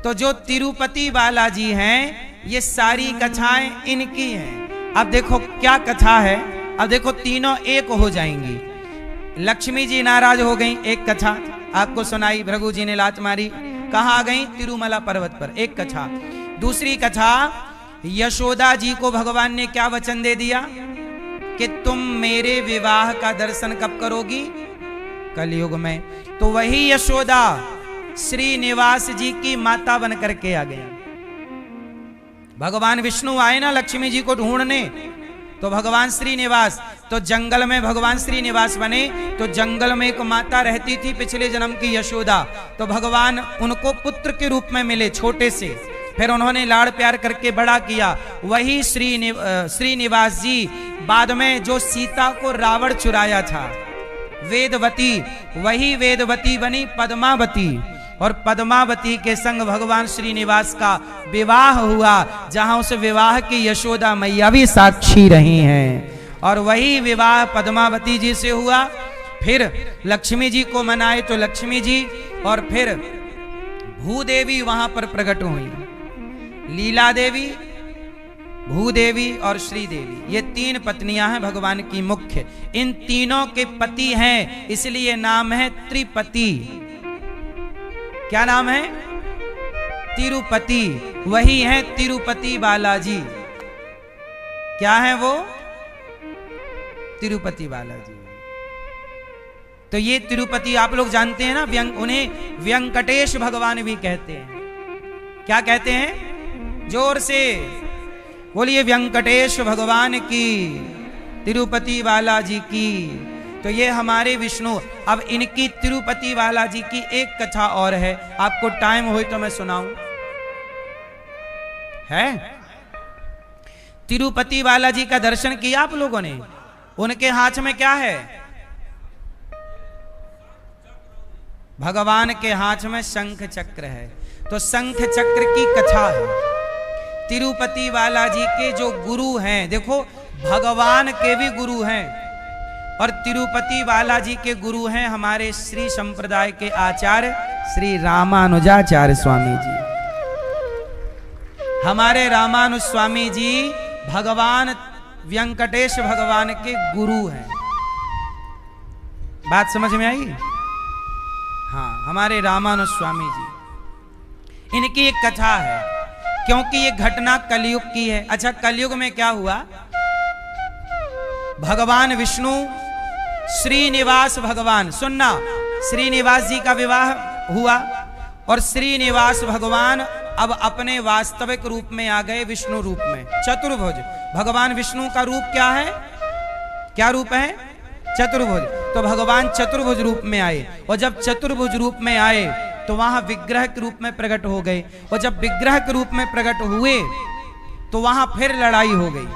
तो जो तिरुपति बालाजी हैं ये सारी कथाएं इनकी हैं। अब देखो क्या कथा है, अब देखो तीनों एक हो जाएंगी। लक्ष्मी जी नाराज हो गई, एक कथा आपको सुनाई, भृगु जी ने लात मारी, कहाँ आ गई? तिरुमला पर्वत पर, एक कथा। दूसरी कथा यशोदा जी को भगवान ने क्या वचन दे दिया कि तुम मेरे विवाह का दर्शन कब करोगी? कलयुग में। तो वही यशोदा श्रीनिवास जी की माता बन करके आ गई। भगवान विष्णु आए ना लक्ष्मी जी को ढूंढने, तो भगवान श्रीनिवास, तो जंगल में भगवान श्रीनिवास बने। तो जंगल में एक माता रहती थी पिछले जन्म की यशोदा, तो भगवान उनको पुत्र के रूप में मिले छोटे से, फिर उन्होंने लाड़ प्यार करके बड़ा किया। वही श्रीनिवास जी बाद में जो सीता को रावण चुराया था, वेदवती, वही वेदवती बनी पद्मावती, और पद्मावती के संग भगवान श्रीनिवास का विवाह हुआ, जहां उस विवाह की यशोदा मैया भी साक्षी रही हैं। और वही विवाह पद्मावती जी से हुआ। फिर लक्ष्मी जी को मनाए तो लक्ष्मी जी, और फिर भूदेवी वहां पर प्रकट हुई। लीला देवी, भूदेवी और श्रीदेवी, ये तीन पत्नियां हैं भगवान की मुख्य। इन तीनों के पति हैं, इसलिए नाम है त्रिपति। क्या नाम है? तिरुपति। वही है तिरुपति बालाजी। क्या है वो? तिरुपति बालाजी। तो ये तिरुपति आप लोग जानते हैं ना, उन्हें व्यंकटेश भगवान भी कहते हैं। क्या कहते हैं? जोर से बोलिए, व्यंकटेश भगवान की, तिरुपति बालाजी की। तो ये हमारे विष्णु। अब इनकी तिरुपति बालाजी की एक कथा और है, आपको टाइम हो तो मैं सुनाऊं। है? तिरुपति बालाजी का दर्शन किया आप लोगों ने? उनके हाथ में क्या है? भगवान के हाथ में शंख चक्र है। तो शंख चक्र की कथा है। तिरुपति बालाजी के जो गुरु हैं, देखो भगवान के भी गुरु हैं, और तिरुपति बालाजी के गुरु हैं हमारे श्री संप्रदाय के आचार्य श्री रामानुजाचार्य स्वामी जी। हमारे रामानुज स्वामी जी भगवान व्यंकटेश भगवान के गुरु हैं। बात समझ में आई? हाँ, हमारे रामानुज स्वामी जी, इनकी एक कथा है, क्योंकि ये घटना कलयुग की है। अच्छा, कलयुग में क्या हुआ? भगवान विष्णु, श्रीनिवास भगवान, सुनना, श्रीनिवास जी का विवाह हुआ, और श्रीनिवास भगवान अब अपने वास्तविक रूप में आ गए, विष्णु रूप में, चतुर्भुज। भगवान विष्णु का रूप क्या है? क्या रूप है? चतुर्भुज। तो भगवान चतुर्भुज रूप में आए, और जब चतुर्भुज रूप में आए तो वहां विग्रह के रूप में प्रकट हो गए, और जब विग्रह के रूप में प्रकट हुए तो वहां फिर लड़ाई हो गई।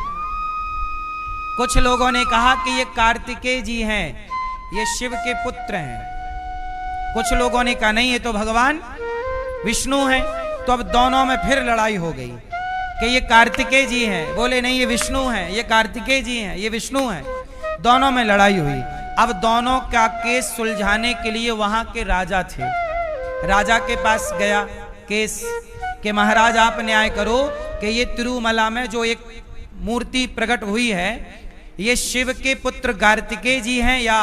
कुछ लोगों ने कहा कि ये कार्तिकेय जी हैं, ये शिव के पुत्र हैं। कुछ लोगों ने कहा नहीं, ये तो भगवान विष्णु हैं। तो अब दोनों में फिर लड़ाई हो गई कि ये कार्तिकेय जी हैं, बोले नहीं ये विष्णु हैं, ये कार्तिकेय जी हैं, ये विष्णु हैं। दोनों में लड़ाई हुई। अब दोनों का केस सुलझाने के लिए वहां के राजा थे, राजा के पास गया केस कि महाराज आप न्याय करो कि ये तिरुमला में जो एक मूर्ति प्रकट हुई है, ये शिव के पुत्र कार्तिकेय जी हैं या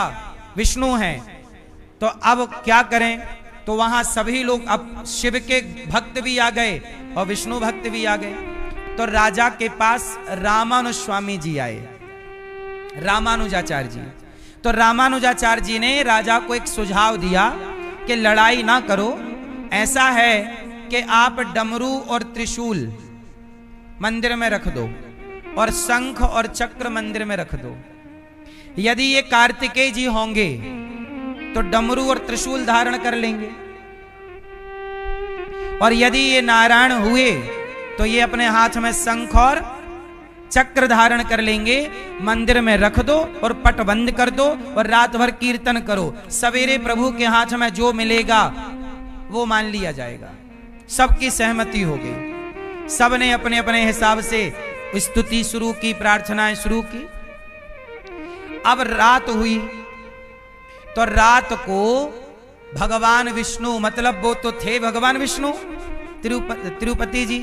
विष्णु हैं? तो अब क्या करें? तो वहां सभी लोग, अब शिव के भक्त भी आ गए और विष्णु भक्त भी आ गए। तो राजा के पास रामानुज स्वामी जी आए, रामानुजाचार्य जी। तो रामानुजाचार्य जी ने राजा को एक सुझाव दिया कि लड़ाई ना करो, ऐसा है कि आप डमरू और त्रिशूल मंदिर में रख दो और शंख और चक्र मंदिर में रख दो। यदि ये कार्तिकेय जी होंगे तो डमरू और त्रिशूल धारण कर लेंगे, और यदि ये नारायण हुए तो ये अपने हाथ में शंख और चक्र धारण कर लेंगे। मंदिर में रख दो और पट बंद कर दो और रात भर कीर्तन करो। सवेरे प्रभु के हाथ में जो मिलेगा वो मान लिया जाएगा। सबकी सहमति हो गई, सबने अपने अपने हिसाब से स्तुति शुरू की, प्रार्थनाएं शुरू की। अब रात हुई तो रात को भगवान विष्णु, मतलब वो तो थे भगवान विष्णु तिरुपति जी,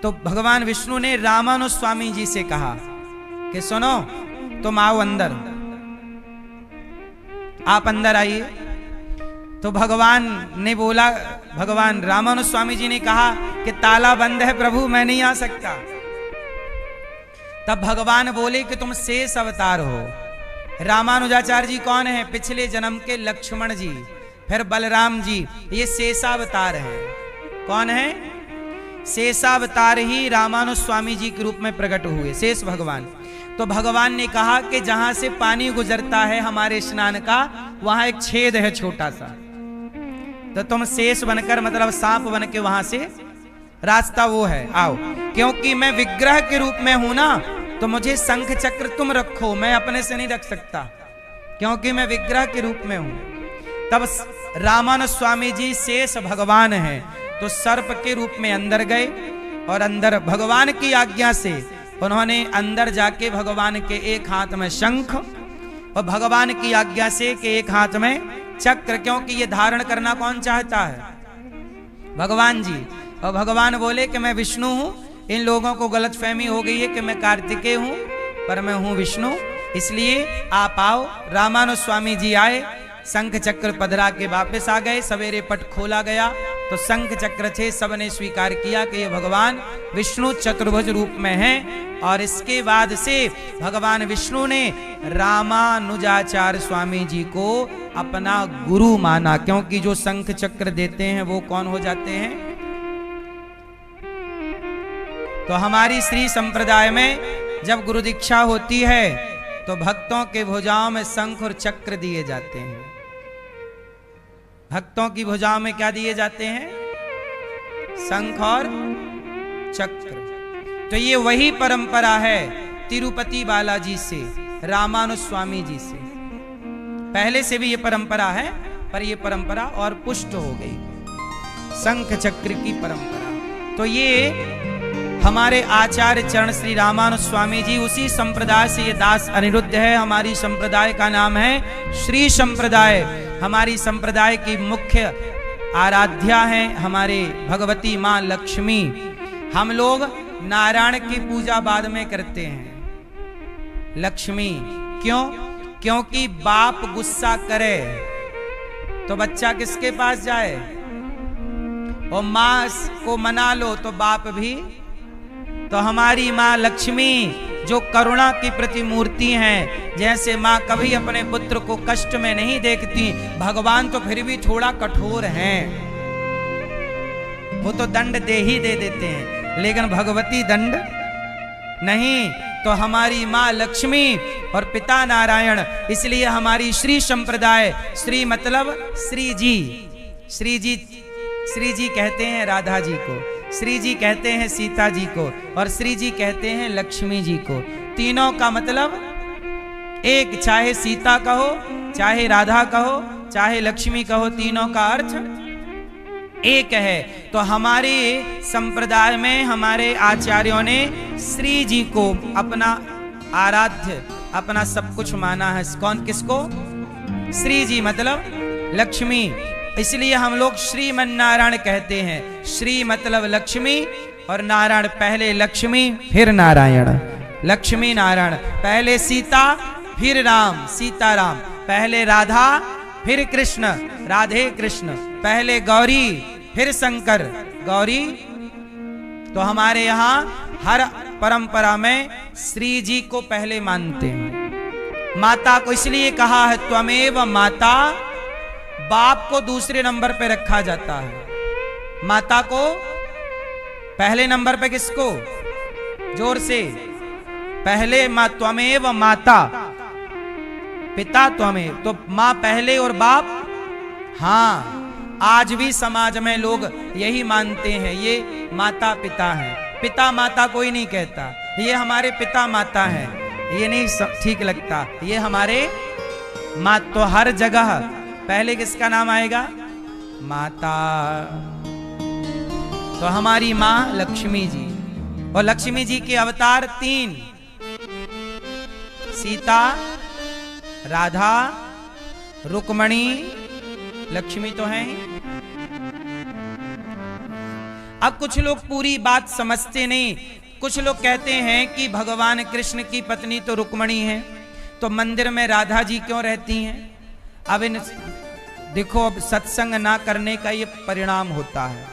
तो भगवान विष्णु ने रामानुज स्वामी जी से कहा कि सुनो, तुम आओ अंदर, आप अंदर आइए। तो भगवान ने बोला, भगवान रामानुज स्वामी जी ने कहा कि ताला बंद है प्रभु, मैं नहीं आ सकता। तब भगवान बोले कि तुम शेष अवतार हो। रामानुजाचार्य जी कौन है? पिछले जन्म के लक्ष्मण जी, फिर बलराम जी, ये शेषावतार है। कौन है? शेषावतार ही रामानुज स्वामी जी के रूप में प्रकट हुए, शेष भगवान। तो भगवान ने कहा कि जहां से पानी गुजरता है हमारे स्नान का, वहां एक छेद है छोटा सा, तो तुम शेष बनकर, मतलब सांप बन के वहां से रास्ता वो है, आओ। क्योंकि मैं विग्रह के रूप में हूं ना, तो मुझे शंख चक्र तुम रखो, मैं अपने से नहीं रख सकता, क्योंकि मैं विग्रह के रूप में हूं। तब रामानुज स्वामी जी शेष भगवान हैं, तो सर्प के रूप में अंदर गए और अंदर भगवान की आज्ञा से उन्होंने अंदर जाके भगवान के एक हाथ में शंख और भगवान की आज्ञा से कि एक हाथ में चक्र, क्योंकि ये धारण करना कौन चाहता है? भगवान जी। और भगवान बोले कि मैं विष्णु हूं। इन लोगों को गलतफहमी हो गई है कि मैं कार्तिकेय हूं, पर मैं हूं विष्णु, इसलिए आप आओ। रामानुज स्वामी जी आए, शंख चक्र पधरा के वापस आ गए। सवेरे पट खोला गया तो शंख चक्र थे, सबने स्वीकार किया कि ये भगवान विष्णु चतुर्भुज रूप में हैं। और इसके बाद से भगवान विष्णु ने रामानुजाचार्य स्वामी जी को अपना गुरु माना, क्योंकि जो शंख चक्र देते हैं वो कौन हो जाते हैं? तो हमारी श्री संप्रदाय में जब गुरु दीक्षा होती है तो भक्तों के भुजाओं में शंख और चक्र दिए जाते हैं। भक्तों की भुजाओं में क्या दिए जाते हैं? शंख और चक्र। तो ये वही परंपरा है तिरुपति बालाजी से, रामानुज स्वामी जी से। पहले से भी ये परंपरा है, पर ये परंपरा और पुष्ट हो गई, शंख चक्र की परंपरा। तो ये हमारे आचार्य चरण श्री रामानुज स्वामी जी, उसी संप्रदाय से ये दास अनिरुद्ध है। हमारी संप्रदाय का नाम है श्री संप्रदाय। हमारी संप्रदाय की मुख्य आराध्या है हमारे भगवती मां लक्ष्मी। हम लोग नारायण की पूजा बाद में करते हैं, लक्ष्मी। क्यों? क्योंकि बाप गुस्सा करे तो बच्चा किसके पास जाए? और मां को मना लो तो बाप भी। तो हमारी मां लक्ष्मी जो करुणा की प्रतिमूर्ति हैं, जैसे मां कभी अपने पुत्र को कष्ट में नहीं देखती, भगवान तो फिर भी थोड़ा कठोर हैं, वो तो दंड दे ही दे देते हैं, लेकिन भगवती दंड नहीं। तो हमारी मां लक्ष्मी और पिता नारायण, इसलिए हमारी श्री संप्रदाय, श्री मतलब श्री जी, श्री जी, श्री जी कहते हैं राधा जी को, श्री जी कहते हैं सीता जी को, और श्री जी कहते हैं लक्ष्मी जी को। तीनों का मतलब एक, चाहे सीता कहो, चाहे राधा कहो, चाहे लक्ष्मी कहो, तीनों का अर्थ एक है। तो हमारे संप्रदाय में हमारे आचार्यों ने श्री जी को अपना आराध्य, अपना सब कुछ माना है। कौन? किसको? श्री जी मतलब लक्ष्मी। इसलिए हम लोग श्रीमन नारायण कहते हैं। श्री मतलब लक्ष्मी और नारायण, पहले लक्ष्मी फिर नारायण, लक्ष्मी नारायण। पहले सीता फिर राम, सीता राम। पहले राधा फिर कृष्ण, राधे कृष्ण, पहले गौरी फिर शंकर, गौरी। तो हमारे यहाँ हर परंपरा में श्री जी को पहले मानते हैं। माता को इसलिए कहा है त्वमेव माता, बाप को दूसरे नंबर पे रखा जाता है, माता को पहले नंबर पे। किसको? जोर से, पहले माँ, त्वमेव माता, पिता त्वमेव, तो माँ पहले और बाप। हाँ, आज भी समाज में लोग यही मानते हैं, ये माता पिता है। पिता माता कोई नहीं कहता, ये हमारे पिता माता हैं, ये नहीं ठीक लगता, ये हमारे माँ। तो हर जगह पहले किसका नाम आएगा? माता। तो हमारी माँ लक्ष्मी जी, और लक्ष्मी जी के अवतार 3, सीता, राधा, रुक्मणी, लक्ष्मी तो है। अब कुछ लोग पूरी बात समझते नहीं। कुछ लोग कहते हैं कि भगवान कृष्ण की पत्नी तो रुक्मणी है, तो मंदिर में राधा जी क्यों रहती हैं? अब इन देखो, अब सत्संग ना करने का ये परिणाम होता है।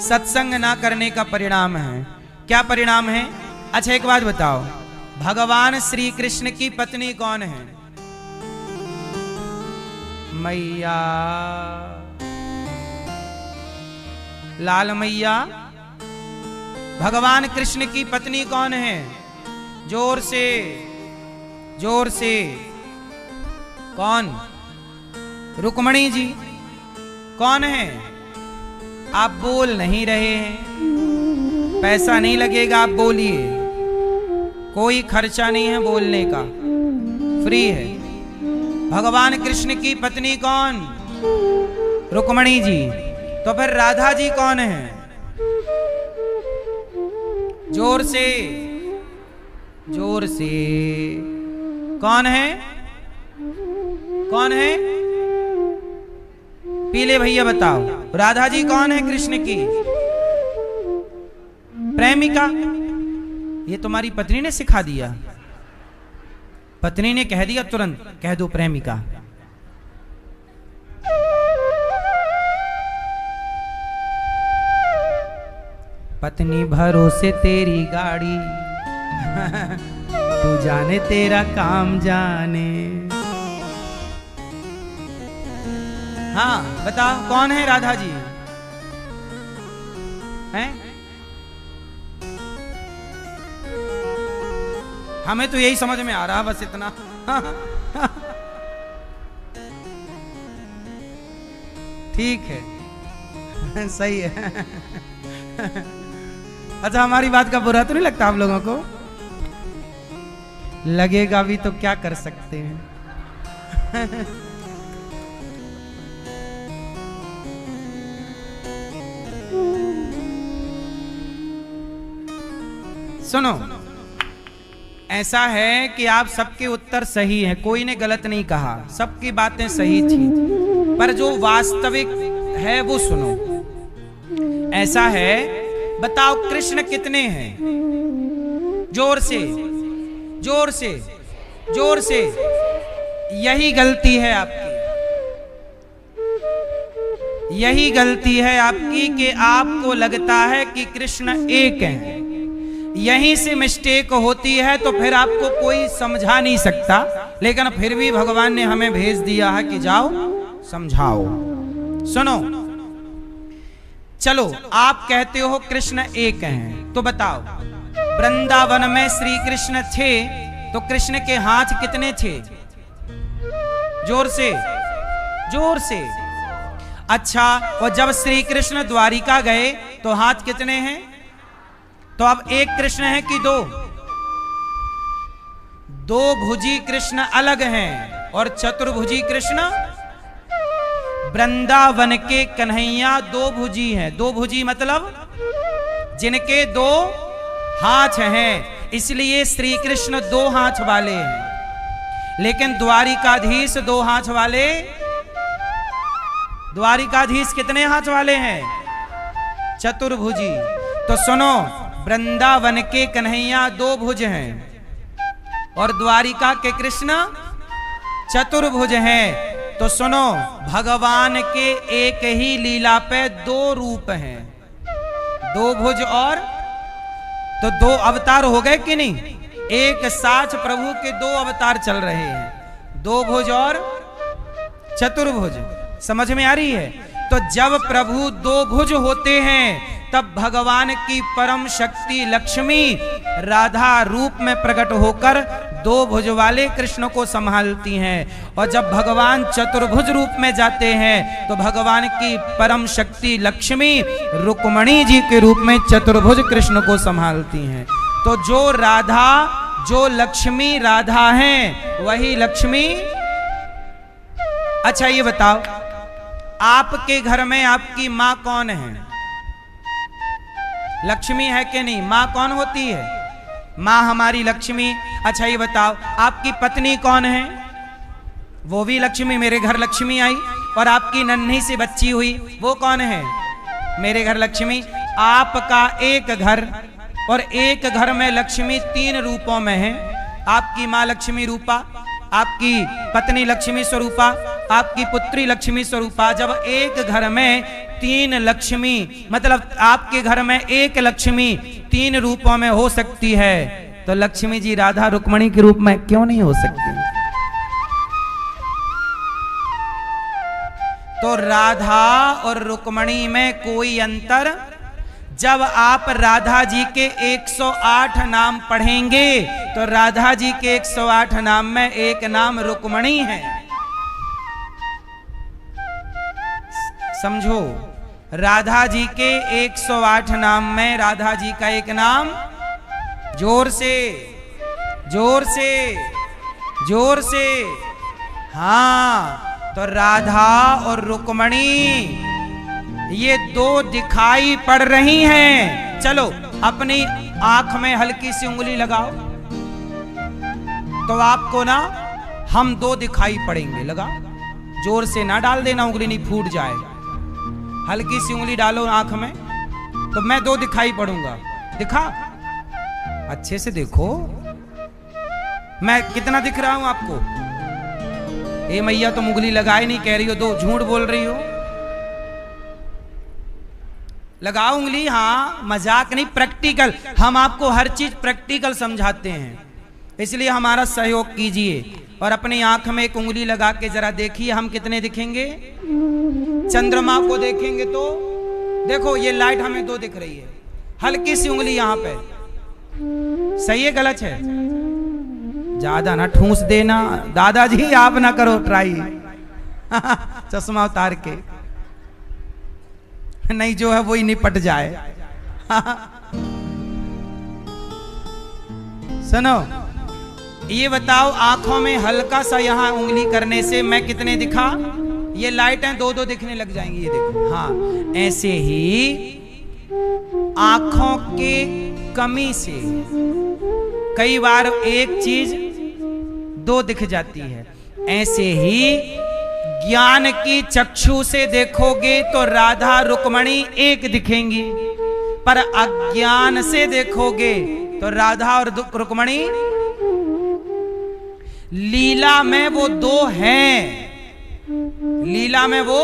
सत्संग ना करने का परिणाम है। क्या परिणाम है? अच्छा एक बात बताओ, भगवान श्री कृष्ण की पत्नी कौन है? मैया, लाल मैया। भगवान कृष्ण की पत्नी कौन है? जोर से, जोर से। कौन? रुक्मणी जी। कौन है? आप बोल नहीं रहे हैं, पैसा नहीं लगेगा, आप बोलिए, कोई खर्चा नहीं है बोलने का, फ्री है। भगवान कृष्ण की पत्नी कौन? रुक्मणी जी। तो फिर राधा जी कौन है? जोर से, जोर से। कौन है? कौन है? पीले भैया बताओ, राधा जी कौन है कृष्ण की? प्रेमिका। ये तुम्हारी पत्नी ने सिखा दिया? पत्नी ने कह दिया तुरंत, कह दो प्रेमिका। पत्नी भरोसे तेरी गाड़ी, तू जाने तेरा काम जाने। हाँ बताओ, कौन है राधा जी? हैं? हमें तो यही समझ में आ रहा, बस इतना। ठीक है, सही है। अच्छा, हमारी बात का बुरा तो नहीं लगता आप लोगों को? लगेगा भी तो क्या कर सकते हैं। सुनो, ऐसा है कि आप सबके उत्तर सही हैं, कोई ने गलत नहीं कहा, सबकी बातें सही थी, पर जो वास्तविक है वो सुनो। ऐसा है, बताओ कृष्ण कितने हैं? जोर से, जोर से, जोर से। यही गलती है आपकी, यही गलती है आपकी कि आपको लगता है कि कृष्ण एक हैं। यहीं से मिस्टेक होती है, तो फिर आपको कोई समझा नहीं सकता, लेकिन फिर भी भगवान ने हमें भेज दिया है कि जाओ समझाओ। सुनो, चलो, आप कहते हो कृष्ण एक हैं, तो बताओ वृंदावन में श्री कृष्ण थे तो कृष्ण के हाथ कितने थे? जोर से, जोर से। अच्छा, और जब श्री कृष्ण द्वारिका गए तो हाथ कितने हैं? तो अब एक कृष्ण है कि दो? दो भुजी कृष्ण अलग हैं और चतुर्भुजी कृष्ण। वृंदावन के कन्हैया दो भुजी हैं। दो भुजी मतलब जिनके दो हाथ हैं, इसलिए श्री कृष्ण दो हाथ वाले हैं। लेकिन द्वारिकाधीश दो हाथ वाले, द्वारिकाधीश कितने हाथ वाले हैं? चतुर्भुजी। तो सुनो, वृंदावन के कन्हैया दो भुज हैं, और द्वारिका के कृष्ण चतुर्भुज हैं। तो सुनो, भगवान के एक ही लीला पे दो रूप हैं, दो भुज और तो दो अवतार हो गए कि नहीं? एक साथ प्रभु के दो अवतार चल रहे हैं, दो भुज और चतुर्भुज। समझ में आ रही है? तो जब प्रभु दो भुज होते हैं तब भगवान की परम शक्ति लक्ष्मी राधा रूप में प्रकट होकर दो भुज वाले कृष्ण को संभालती हैं। और जब भगवान चतुर्भुज रूप में जाते हैं तो भगवान की परम शक्ति लक्ष्मी रुक्मणी जी के रूप में चतुर्भुज कृष्ण को संभालती हैं। तो जो राधा, जो लक्ष्मी राधा हैं वही लक्ष्मी। अच्छा ये बताओ, आपके घर में आपकी माँ कौन है? लक्ष्मी है कि नहीं? माँ कौन होती है? माँ हमारी लक्ष्मी। अच्छा ये बताओ, आपकी पत्नी कौन है? वो भी लक्ष्मी, मेरे घर लक्ष्मी आई। और आपकी नन्ही सी बच्ची हुई, वो कौन है? मेरे घर लक्ष्मी। आपका एक घर, और एक घर में लक्ष्मी तीन रूपों में है। आपकी माँ लक्ष्मी रूपा, आपकी पत्नी लक्ष्मी स्वरूपा, आपकी पुत्री लक्ष्मी स्वरूपा। जब एक घर में तीन लक्ष्मी, मतलब आपके घर में एक लक्ष्मी तीन रूपों में हो सकती है, तो लक्ष्मी जी राधा रुक्मणी के रूप में क्यों नहीं हो सकती? तो राधा और रुक्मणी में कोई अंतर? जब आप राधा जी के 108 नाम पढ़ेंगे तो राधा जी के 108 नाम में एक नाम रुक्मणी है। समझो, राधा जी के 108 नाम में राधा जी का एक नाम, जोर से जोर से जोर से, हाँ, तो राधा और रुक्मणी ये दो दिखाई पड़ रही हैं। चलो अपनी आंख में हल्की सी उंगली लगाओ तो आपको ना हम दो दिखाई पड़ेंगे। लगा, जोर से ना डाल देना, उंगली नहीं फूट जाए। हल्की सी उंगली डालो आंख में तो मैं दो दिखाई पड़ूंगा। दिखा, अच्छे से देखो मैं कितना दिख रहा हूं आपको। ए मैया तुम उंगली लगाए नहीं कह रही हो, दो झूठ बोल रही हो। लगाओ उंगली, हाँ, मजाक नहीं, प्रैक्टिकल। हम आपको हर चीज प्रैक्टिकल समझाते हैं, इसलिए हमारा सहयोग कीजिए। और अपनी आंख में एक उंगली लगा के जरा देखिए हम कितने दिखेंगे। चंद्रमा को देखेंगे तो देखो ये लाइट हमें दो दिख रही है। हल्की सी उंगली यहां पे, सही है गलत है? ज्यादा ना ठूस देना दादाजी, आप ना करो ट्राई चश्मा उतार के, नहीं जो है वही निपट जाए सुनो, ये बताओ आंखों में हल्का सा यहां उंगली करने से मैं कितने दिखा? ये लाइटें दो दो दिखने लग जाएंगी, ये देखो। हाँ, ऐसे ही आंखों के कमी से कई बार एक चीज दो दिख जाती है। ऐसे ही ज्ञान की चक्षु से देखोगे तो राधा रुक्मणी एक दिखेंगी, पर अज्ञान से देखोगे तो राधा और रुक्मणी लीला में वो दो हैं। लीला में वो,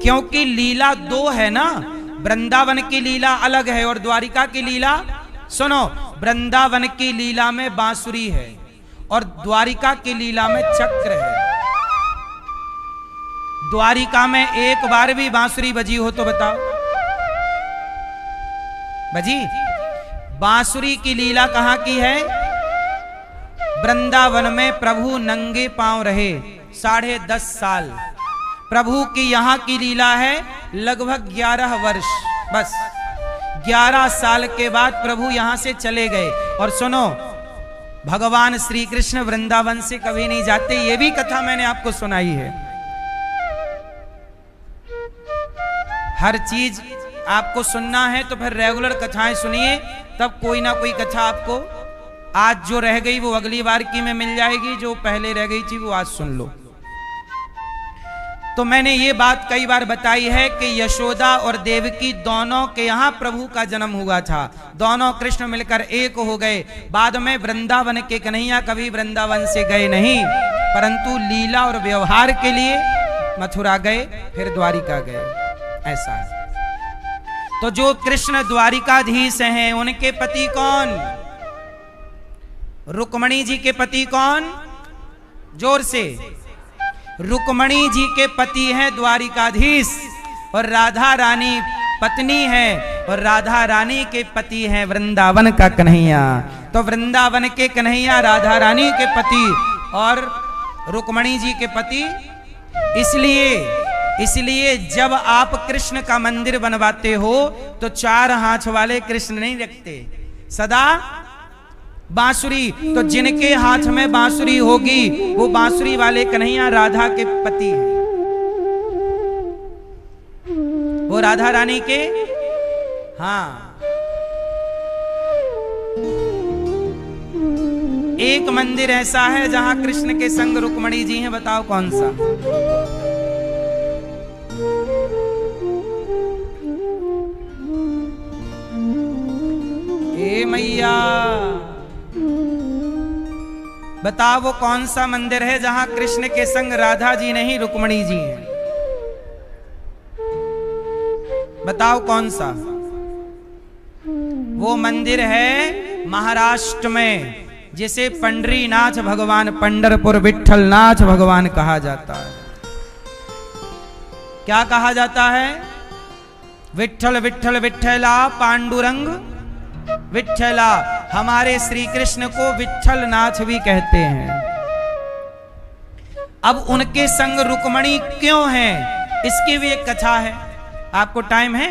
क्योंकि लीला दो है ना, वृंदावन की लीला अलग है और द्वारिका की लीला। सुनो, वृंदावन की लीला में बांसुरी है और द्वारिका की लीला में चक्र है। द्वारिका में एक बार भी बांसुरी बजी हो तो बताओ, बजी? बांसुरी की लीला कहां की है? वृंदावन में प्रभु नंगे पांव रहे 10.5 साल। प्रभु की यहां की लीला है लगभग 11 वर्ष। बस 11 साल के बाद प्रभु यहां से चले गए। और सुनो, भगवान श्री कृष्ण वृंदावन से कभी नहीं जाते, ये भी कथा मैंने आपको सुनाई है। हर चीज आपको सुनना है तो फिर रेगुलर कथाएं सुनिए, तब कोई ना कोई कथा आपको, आज जो रह गई वो अगली बार की में मिल जाएगी, जो पहले रह गई थी वो आज सुन लो। तो मैंने ये बात कई बार बताई है कि यशोदा और देवकी दोनों के यहाँ प्रभु का जन्म हुआ था। दोनों कृष्ण मिलकर एक हो गए। बाद में वृंदावन के कन्हैया कभी वृंदावन से गए नहीं, परंतु लीला और व्यवहार के लिए मथुरा गए, फिर द्वारिका गए। ऐसा है। तो जो कृष्ण द्वारिकाधीश हैं उनके पति कौन? रुक्मणी जी के पति कौन? जोर से। रुक्मणी जी के पति हैं द्वारिकाधीश और राधा रानी पत्नी है, और राधा रानी के पति हैं वृंदावन का कन्हैया। तो वृंदावन के कन्हैया राधा रानी के पति और रुक्मणी जी के पति। इसलिए जब आप कृष्ण का मंदिर बनवाते हो तो 4 हाथ वाले कृष्ण नहीं रखते, सदा बांसुरी। तो जिनके हाथ में बांसुरी होगी वो बांसुरी वाले कन्हैया राधा के पति हैं, वो राधा रानी के। हाँ, एक मंदिर ऐसा है जहां कृष्ण के संग रुक्मणी जी हैं, बताओ कौन सा? ए मैया, बताओ वो कौन सा मंदिर है जहां कृष्ण के संग राधा जी नहीं रुक्मणी जी हैं? बताओ कौन सा? वो मंदिर है महाराष्ट्र में, जिसे पंडरीनाथ भगवान, पंढरपुर विठलनाथ भगवान कहा जाता है। क्या कहा जाता है? विठल विठल विठला पांडुरंग विठला। हमारे श्री कृष्ण को विठलनाथ भी कहते हैं। अब उनके संग रुक्मणी क्यों है, इसकी भी एक कथा है। आपको टाइम है?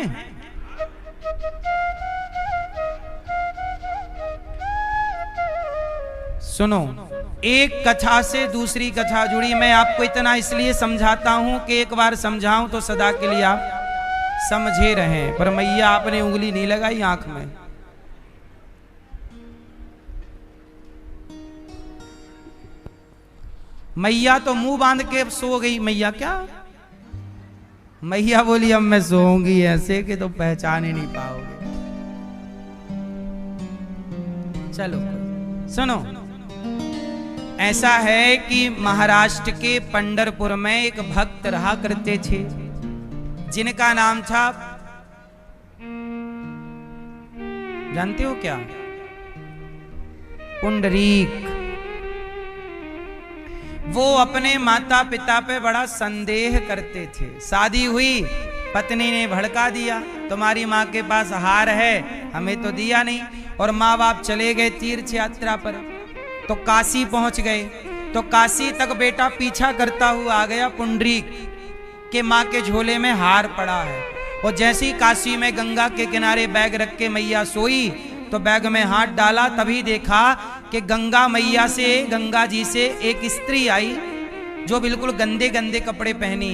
सुनो, एक कथा से दूसरी कथा जुड़ी। मैं आपको इतना इसलिए समझाता हूं कि एक बार समझाऊं तो सदा के लिए आप समझे रहें। पर मैया आपने उंगली नहीं लगाई आंख में। मैया तो मुंह बांध के सो गई। मैया क्या? मैया बोली अब मैं सोऊंगी ऐसे कि तो पहचान ही नहीं पाओगे। चलो सुनो, ऐसा है कि महाराष्ट्र के पंढरपुर में एक भक्त रहा करते थे, जिनका नाम था, जानते हो क्या? पुंडरीक। वो अपने माता पिता पे बड़ा संदेह करते थे। शादी हुई, पत्नी ने भड़का दिया, तुम्हारी माँ के पास हार है, हमें तो दिया नहीं। और माँ बाप चले गए तीर्थ यात्रा पर, तो काशी पहुंच गए। तो काशी तक बेटा पीछा करता हुआ आ गया पुंडरीक के माँ के झोले में हार पड़ा है। और जैसे ही काशी में गंगा के किनारे बैग रख के मैया सोई, तो बैग में हाथ डाला, तभी देखा कि गंगा मैया से, गंगा जी से एक स्त्री आई जो बिल्कुल गंदे गंदे कपड़े पहनी,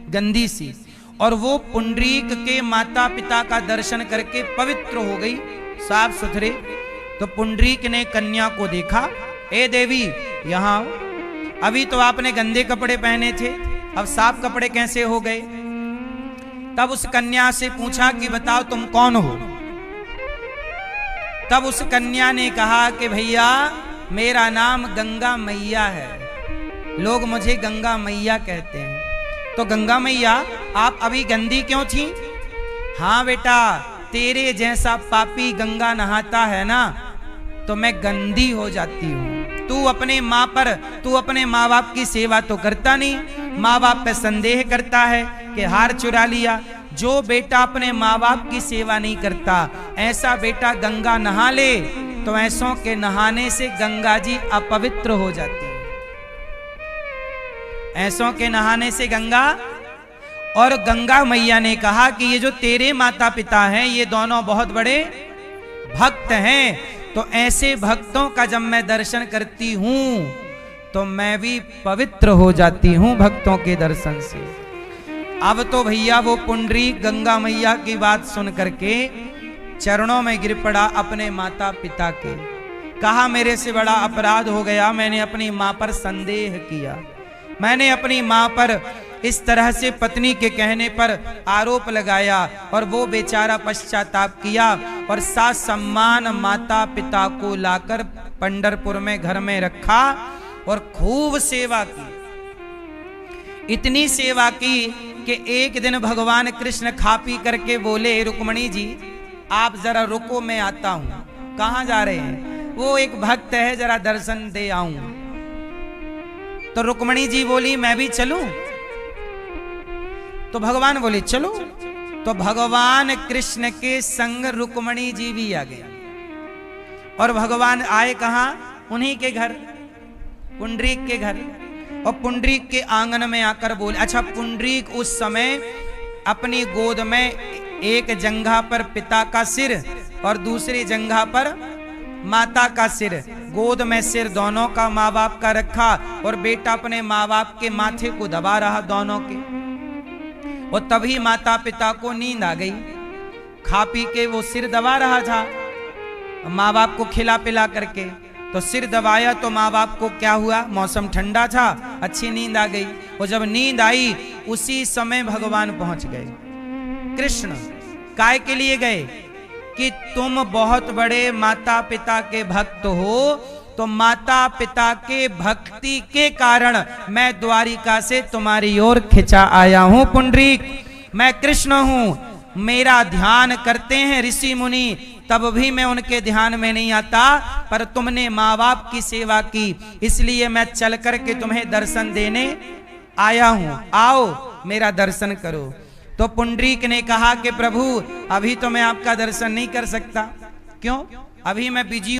गंदी सी, और वो पुंडरीक के माता पिता का दर्शन करके पवित्र हो गई, साफ सुथरे। तो पुंडरीक ने कन्या को देखा, ए देवी यहाँ आओ, अभी तो आपने गंदे कपड़े पहने थे, अब साफ कपड़े कैसे हो गए? तब उस कन्या से पूछा कि बताओ तुम कौन हो? तब उस कन्या ने कहा कि भैया मेरा नाम गंगा मैया है, लोग मुझे गंगा मैया कहते हैं। तो गंगा मैया आप अभी गंदी क्यों थी? हाँ बेटा, तेरे जैसा पापी गंगा नहाता है ना, तो मैं गंदी हो जाती हूँ। तू अपने माँ बाप की सेवा तो करता नहीं, माँ बाप पे संदेह करता है कि हार चुरा लिया। जो बेटा अपने माँ बाप की सेवा नहीं करता, ऐसा बेटा गंगा नहा ले तो ऐसों के नहाने से गंगा जी अपवित्र हो जाती है। ऐसों के नहाने से गंगा। और गंगा मैया ने कहा कि ये जो तेरे माता पिता हैं, ये दोनों बहुत बड़े भक्त हैं, तो ऐसे भक्तों का जब मैं दर्शन करती हूं तो मैं भी पवित्र हो जाती हूं भक्तों के दर्शन से। अब तो भैया वो पुंडरीक गंगा मैया की बात सुन करके चरणों में गिर पड़ा अपने माता पिता के। कहा मेरे से बड़ा अपराध हो गया, मैंने अपनी माँ पर संदेह किया, मैंने अपनी माँ पर इस तरह से पत्नी के कहने पर आरोप लगाया और वो बेचारा पश्चाताप किया और साथ सम्मान माता पिता को लाकर पंढरपुर में घर में रखा और खूब सेवा की। इतनी सेवा की कि एक दिन भगवान कृष्ण खा पी करके बोले, रुक्मणी जी आप जरा रुको, मैं आता हूं। कहां जा रहे हैं? वो एक भक्त है, जरा दर्शन दे आऊं। तो रुक्मणी जी बोली, मैं भी चलूं? तो भगवान बोले चलो। तो भगवान कृष्ण के संग रुक्मणी जी भी आ गए और भगवान आए कहां? उन्हीं के घर, पुंडरीक के घर। और पुंडरीक के आंगन में आकर बोले, अच्छा पुंडरीक उस समय अपनी गोद में एक जंघा पर पिता का सिर और दूसरी जंघा पर माता का सिर, गोद में सिर दोनों का माँ बाप का रखा और बेटा अपने माँ बाप के माथे को दबा रहा दोनों के। और तभी माता पिता को नींद आ गई। खा पी के वो सिर दबा रहा था माँ बाप को खिला पिला करके, तो सिर दबाया तो माँ बाप को क्या हुआ? मौसम ठंडा था, अच्छी नींद आ गई। और जब नींद आई उसी समय भगवान पहुंच गए। कृष्ण काय के लिए गए? कि तुम बहुत बड़े माता पिता के भक्त हो, तो माता पिता के भक्ति के कारण मैं द्वारिका से तुम्हारी ओर खिंचा आया हूं पुंडरीक। मैं कृष्ण हूं, मेरा ध्यान करते हैं ऋषि मुनि, तब भी मैं उनके ध्यान में नहीं आता, पर तुमने माँ बाप की सेवा की, इसलिए मैं चल करके तुम्हें दर्शन देने आया हूं। आओ मेरा दर्शन करो। तो पुंडरीक ने कहा कि प्रभु अभी तो मैं आपका दर्शन नहीं कर सकता। क्यों? अभी मैं बिजी